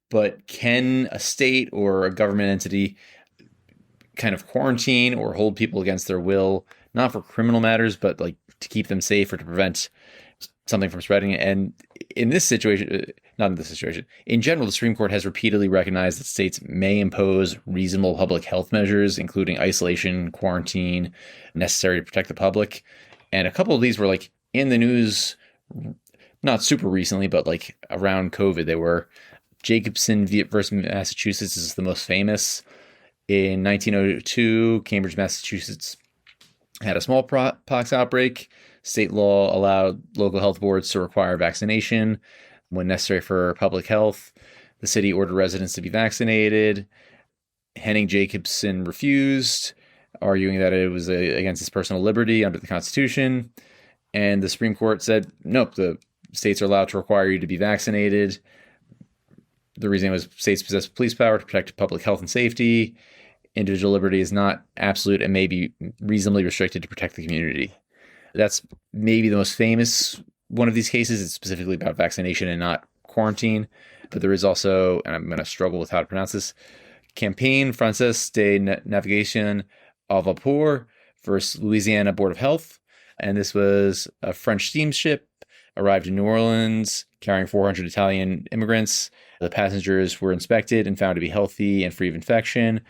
but can a state or a government entity kind of quarantine or hold people against their will, not for criminal matters, but like to keep them safe or to prevent something from spreading? And in this situation, not in this situation, in general, the Supreme Court has repeatedly recognized that states may impose reasonable public health measures, including isolation, quarantine, necessary to protect the public. And a couple of these were like in the news, not super recently, but like around COVID. They were Jacobson versus Massachusetts is the most famous. In 1902, Cambridge, Massachusetts had a smallpox outbreak. State law allowed local health boards to require vaccination when necessary for public health. The city ordered residents to be vaccinated. Henning Jacobson refused, arguing that it was against his personal liberty under the Constitution. And the Supreme Court said, nope, the states are allowed to require you to be vaccinated. The reason was states possess police power to protect public health and safety. Individual liberty is not absolute and may be reasonably restricted to protect the community. That's maybe the most famous one of these cases. It's specifically about vaccination and not quarantine. But there is also, and I'm going to struggle with how to pronounce this, Campagne Française de Navigation à Vapeur versus Louisiana Board of Health. And this was a French steamship arrived in New Orleans carrying 400 Italian immigrants. The passengers were inspected and found to be healthy and free of infection.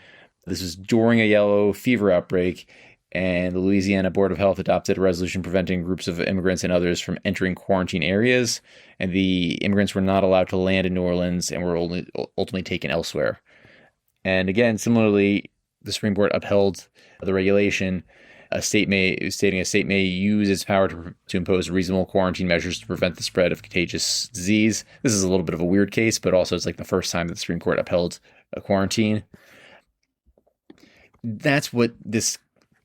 This was during a yellow fever outbreak, and the Louisiana Board of Health adopted a resolution preventing groups of immigrants and others from entering quarantine areas, and the immigrants were not allowed to land in New Orleans and were ultimately taken elsewhere. And again, similarly, the Supreme Court upheld the regulation. Stating a state may use its power to impose reasonable quarantine measures to prevent the spread of contagious disease. This is a little bit of a weird case, but also it's like the first time that the Supreme Court upheld a quarantine. That's what this,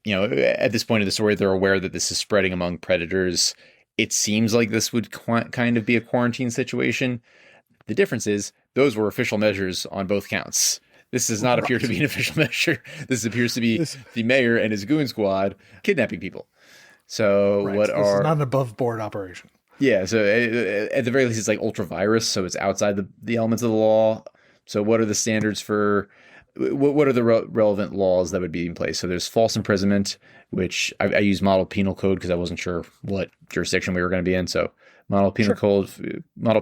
at this point of the story, they're aware that this is spreading among predators. It seems like this would kind of be a quarantine situation. The difference is those were official measures on both counts. This does not appear to be an official measure. This appears to be the mayor and his goon squad kidnapping people. So this is not an above board operation. Yeah. So at the very least, it's like ultra virus. So it's outside the elements of the law. So what are the standards for, what are the relevant laws that would be in place? So there's false imprisonment, which I use model penal code because I wasn't sure what jurisdiction we were going to be in. So model penal code, model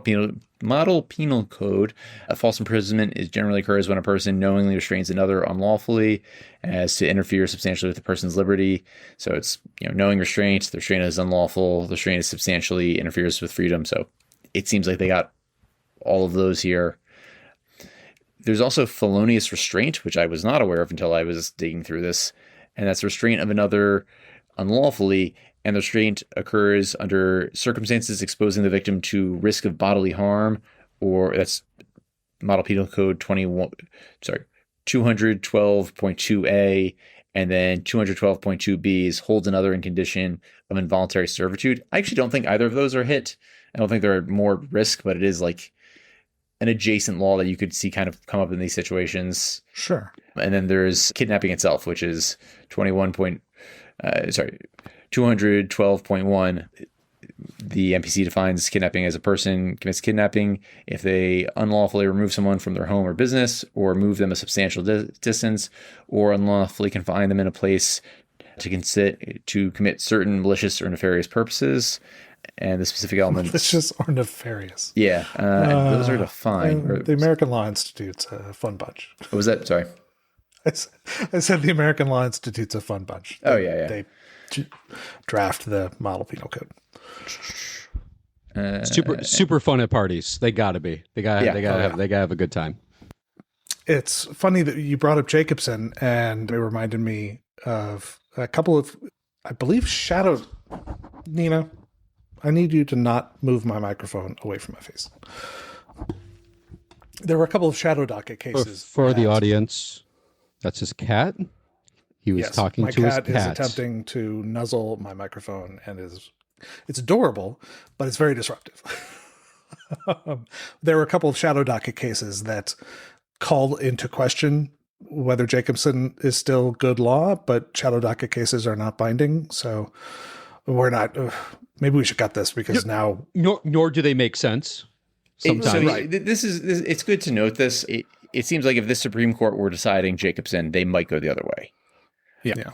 penal code. A false imprisonment generally occurs when a person knowingly restrains another unlawfully as to interfere substantially with the person's liberty. So it's, knowing restraint, the restraint is unlawful, the restraint is substantially interferes with freedom. So it seems like they got all of those here. There's also felonious restraint, which I was not aware of until I was digging through this. And that's restraint of another unlawfully, and the restraint occurs under circumstances exposing the victim to risk of bodily harm, or that's Model Penal Code 212.2a, and then 212.2b is holds another in condition of involuntary servitude. I actually don't think either of those are hit. I don't think they're more risk, but it is like an adjacent law that you could see kind of come up in these situations. Sure. And then there's kidnapping itself, which is 212.1. The MPC defines kidnapping as a person commits kidnapping if they unlawfully remove someone from their home or business, or move them a substantial distance, or unlawfully confine them in a place to commit certain malicious or nefarious purposes. And the specific elements. Malicious or nefarious. Yeah. Those are defined. The American Law Institute's a fun bunch. What was that? Sorry. I said the American Law Institute's a fun bunch. They draft the Model Penal Code. Super fun at parties. They gotta be. They gotta have a good time. It's funny that you brought up Jacobson, and it reminded me of a couple of, I believe, Shadow. Nina, I need you to not move my microphone away from my face. There were a couple of shadow docket cases. For the audience, that's his cat. He was talking to his cat. My cat is attempting to nuzzle my microphone, and it's adorable, but it's very disruptive. There were a couple of shadow docket cases that call into question whether Jacobson is still good law, but shadow docket cases are not binding. So we're not, maybe we should cut this because now. Nor do they make sense. Sometimes. It's good to note this. It seems like if the Supreme Court were deciding Jacobson, they might go the other way. Yeah.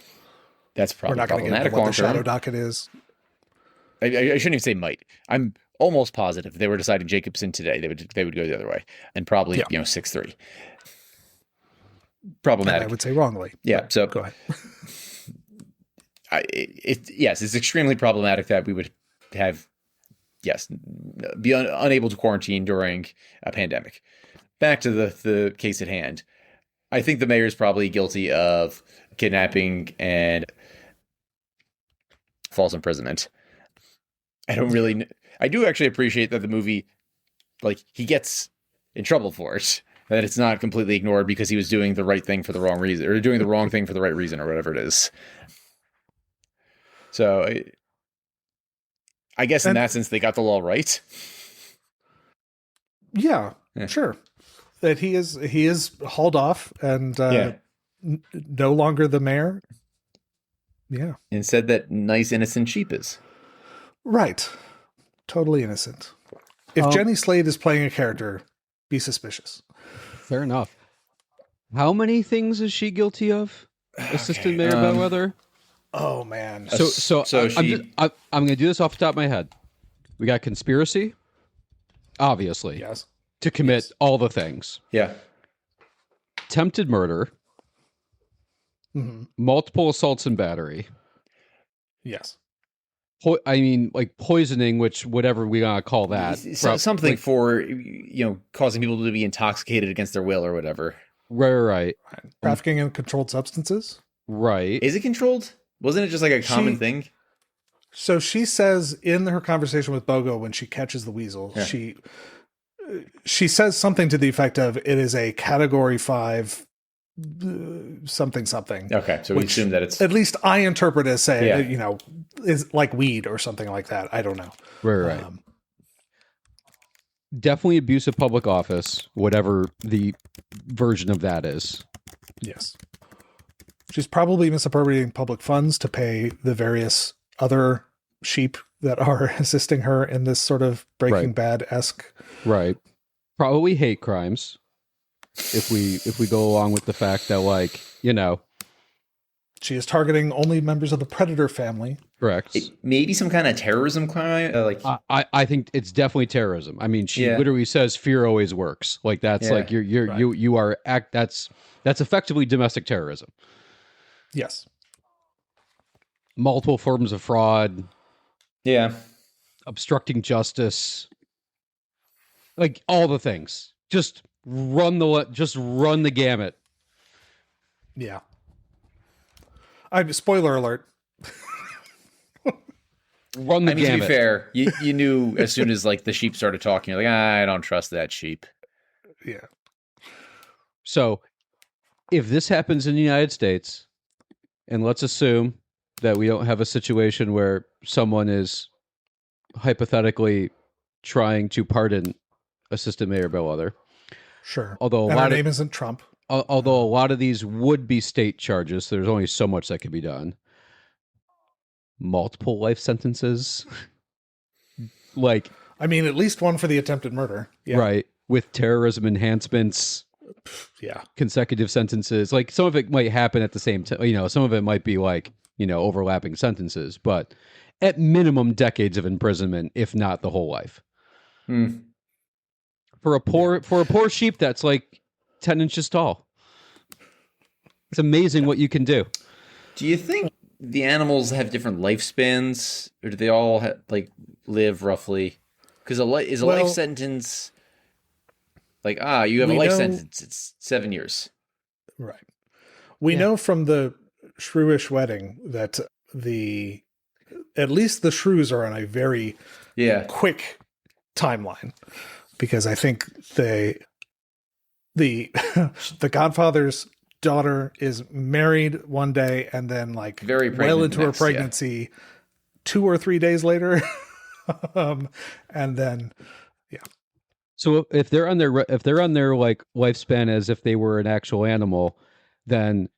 That's probably we're not going to get into what the shadow docket is. I shouldn't even say might. I'm almost positive if they were deciding Jacobson today, they would go the other way, and probably 6-3. Problematic. And I would say wrongly. Yeah. So go ahead. Yes, it's extremely problematic that we would have be unable to quarantine during a pandemic. Back to the case at hand. I think the mayor is probably guilty of kidnapping and false imprisonment. I do actually appreciate that the movie, he gets in trouble for it, that it's not completely ignored because he was doing the right thing for the wrong reason, or doing the wrong thing for the right reason, or whatever it is. So I guess in that sense, they got the law right. Yeah, sure. That he is hauled off and no longer the mayor. Yeah. And said that nice, innocent sheep is. Right. Totally innocent. If Jenny Slade is playing a character, be suspicious. Fair enough. How many things is she guilty of? Assistant Mayor Bellwether? Oh, man. So I'm going to do this off the top of my head. We got conspiracy, obviously. Yes. To commit all the things. Yeah. Attempted murder. Mm-hmm. Multiple assaults and battery. Yes. Poisoning, which whatever we gotta call that. Something for, causing people to be intoxicated against their will or whatever. Right. Trafficking in controlled substances. Right. Is it controlled? Wasn't it just like a common thing? So she says in her conversation with Bogo when she catches the weasel, she says something to the effect of, it is a category 5 something. Okay, so we assume that it's... At least I interpret as saying, is like weed or something like that. I don't know. Right. Definitely abuse of public office, whatever the version of that is. Yes. She's probably misappropriating public funds to pay the various other sheep that are assisting her in this sort of Breaking Bad-esque. Right. Probably hate crimes. If we go along with the fact that, she is targeting only members of the Predator family. Correct. Maybe some kind of terrorism crime. I think it's definitely terrorism. I mean, she literally says fear always works. That's that's effectively domestic terrorism. Yes. Multiple forms of fraud. Yeah. Obstructing justice. All the things. Just run the gamut. Yeah. Spoiler alert. Run the gamut. To be fair, you knew as soon as the sheep started talking, you're like, I don't trust that sheep. Yeah. So if this happens in the United States, and let's assume that we don't have a situation where someone is hypothetically trying to pardon Assistant Mayor Bellwether. Sure. Although her name isn't Trump. Although a lot of these would be state charges, there's only so much that can be done. Multiple life sentences. At least one for the attempted murder. Yeah. Right. With terrorism enhancements. Yeah. Consecutive sentences. Some of it might happen at the same time. Some of it might be overlapping sentences, but at minimum decades of imprisonment, if not the whole life. For a poor sheep that's 10 inches tall. It's amazing what you can do. Do you think the animals have different lifespans, or do they all live roughly? Because is a life sentence you have a life sentence? It's 7 years, right? We know from the shrewish wedding that at least the shrews are on a very quick timeline, because I think the the Godfather's daughter is married one day and then like Very well pregnant into her next, yeah. pregnancy 2 or 3 days later. And then So if they're on their like lifespan as if they were an actual animal, then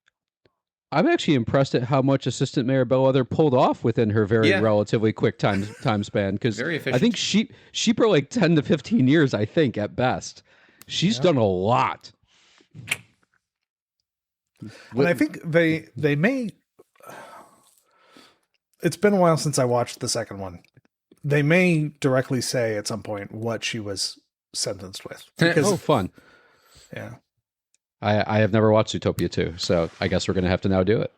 I'm actually impressed at how much Assistant Mayor Bellwether pulled off within her very relatively quick time span. Because Very efficient. I think sheep are like 10 to 15 years, I think, at best. She's done a lot. and I think they may. It's been a while since I watched the second one. They may directly say at some point what she was sentenced with. Oh, fun. Yeah. I have never watched Zootopia 2, so I guess we're going to have to now do it.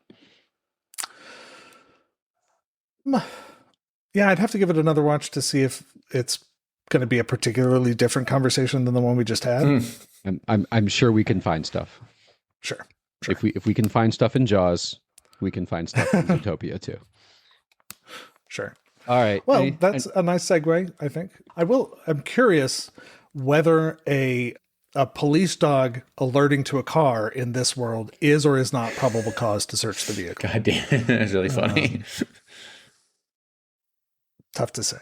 Yeah, I'd have to give it another watch to see if it's going to be a particularly different conversation than the one we just had. I'm sure we can find stuff. Sure. If we can find stuff in Jaws, we can find stuff in Zootopia too. Sure. All right. Well, that's a nice segue, I think. I'm curious whether a police dog alerting to a car in this world is or is not probable cause to search the vehicle. God damn, that's really funny. Tough to say.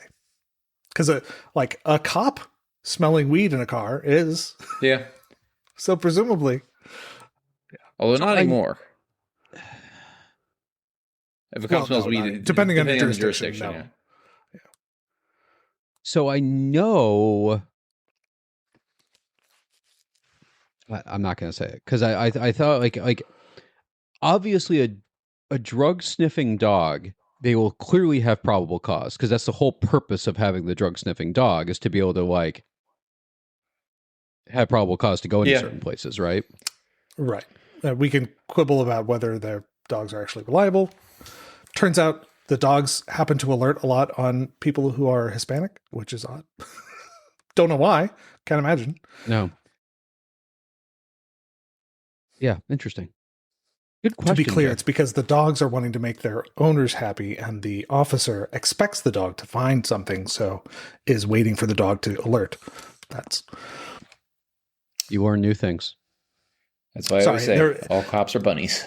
Because a cop smelling weed in a car is. Yeah. So presumably. Although not anymore. If a cop smells weed, depending on the jurisdiction. No. Yeah. So I know. I'm not going to say it because I thought like obviously a drug sniffing dog, they will clearly have probable cause because that's the whole purpose of having the drug sniffing dog is to be able to like have probable cause to go into certain places, right? Right. We can quibble about whether their dogs are actually reliable. Turns out the dogs happen to alert a lot on people who are Hispanic, which is odd. Don't know why. Can't imagine. No. Yeah, interesting. Good question. To be clear, Geoff. it's because the dogs are wanting to make their owners happy, and the officer expects the dog to find something, so is waiting for the dog to alert. You learn new things. That's why I always say all cops are bunnies.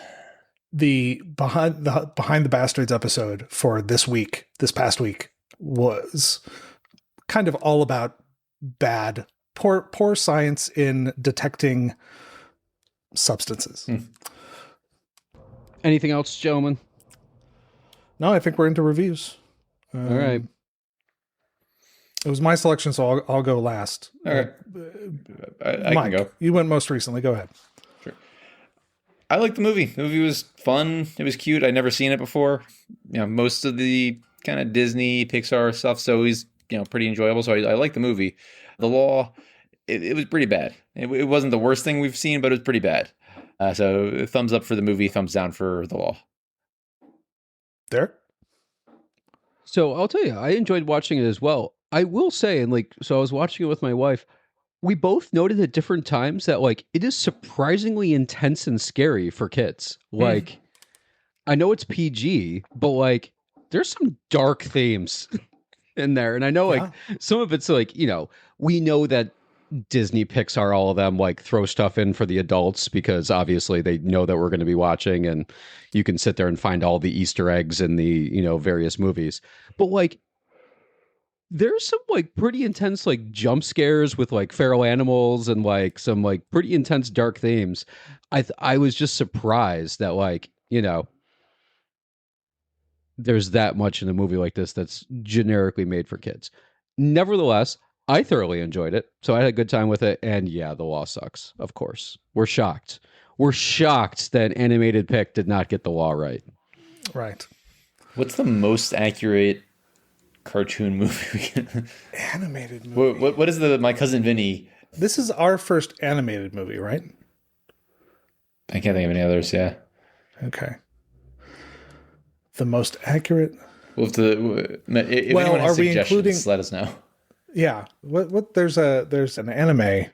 The behind the Bastards episode for this past week, was kind of all about poor science in detecting substances. Anything else, gentlemen? No, I think we're into reviews. All right. It was my selection, so I'll go last. All right. I Mike, can go. You went most recently. Go ahead. Sure. I liked the movie. The movie was fun. It was cute. I'd never seen it before. Most of the kind of Disney, Pixar stuff's always, pretty enjoyable. So I like the movie. The Law, it was pretty bad. It wasn't the worst thing we've seen, but it was pretty bad. So thumbs up for the movie, thumbs down for The Law. Derrick? So I'll tell you, I enjoyed watching it as well. I will say, so I was watching it with my wife. We both noted at different times that it is surprisingly intense and scary for kids. I know it's PG, but there's some dark themes in there. And I know some of it's we know that Disney, Pixar, all of them throw stuff in for the adults because obviously they know that we're going to be watching and you can sit there and find all the Easter eggs in the, various movies. But there's some pretty intense jump scares with feral animals and some pretty intense dark themes. I was just surprised that there's that much in a movie like this that's generically made for kids. Nevertheless, I thoroughly enjoyed it, so I had a good time with it. And yeah, The Law sucks. Of course, we're shocked. We're shocked that Animated Pick did not get The Law right. Right. What's the most accurate cartoon movie? Animated movie. What is My Cousin Vinny? This is our first animated movie, right? I can't think of any others. Yeah. Okay. The most accurate. If anyone has suggestions, let us know. Yeah. What? There's an anime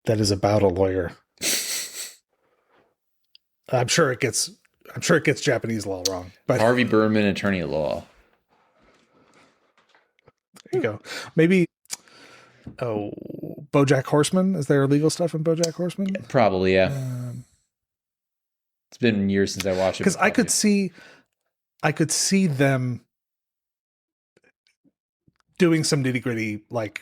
that is about a lawyer. I'm sure it gets Japanese law wrong. But Harvey Birdman, Attorney at Law. There you go. Maybe BoJack Horseman. Is there legal stuff in BoJack Horseman? Probably, yeah. It's been years since I watched it. Because I could see them doing some nitty gritty, like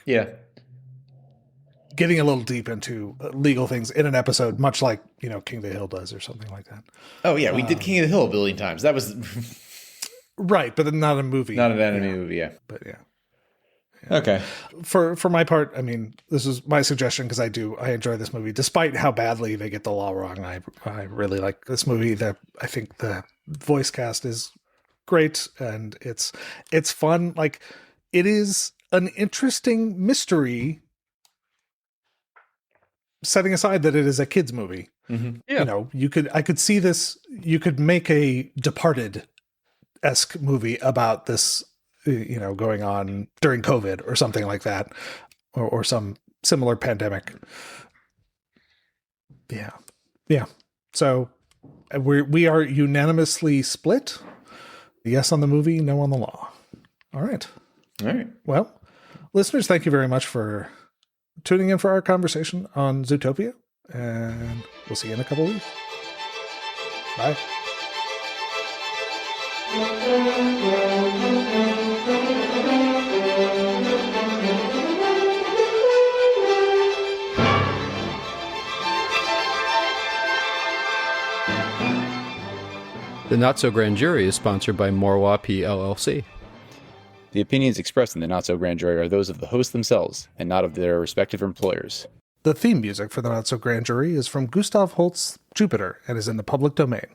getting a little deep into legal things in an episode, much like King of the Hill does, or something like that. Oh yeah, we did King of the Hill a billion times. That was right, but not a movie, not an anime movie. Yeah, but yeah. Okay. For my part, I mean, this is my suggestion because I enjoy this movie, despite how badly they get the law wrong. I really like this movie. I think the voice cast is great, and it's fun. Like, it is an interesting mystery, setting aside that it is a kids movie. Mm-hmm. Yeah. I could see this. You could make a Departed-esque movie about this, going on during COVID or something like that, or some similar pandemic. Yeah. Yeah. So we are unanimously split. Yes on the movie, no on the law. All right. Well, listeners, thank you very much for tuning in for our conversation on Zootopia, and we'll see you in a couple of weeks. Bye. The Not So Grand Jury is sponsored by Morwa PLLC. The opinions expressed in the Not So Grand Jury are those of the hosts themselves and not of their respective employers. The theme music for the Not So Grand Jury is from Gustav Holst's Jupiter and is in the public domain.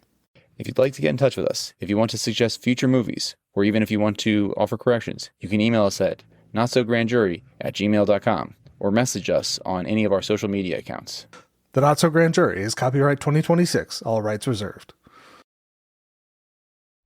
If you'd like to get in touch with us, if you want to suggest future movies, or even if you want to offer corrections, you can email us at notsograndjury@gmail.com or message us on any of our social media accounts. The Not So Grand Jury is copyright 2026, all rights reserved.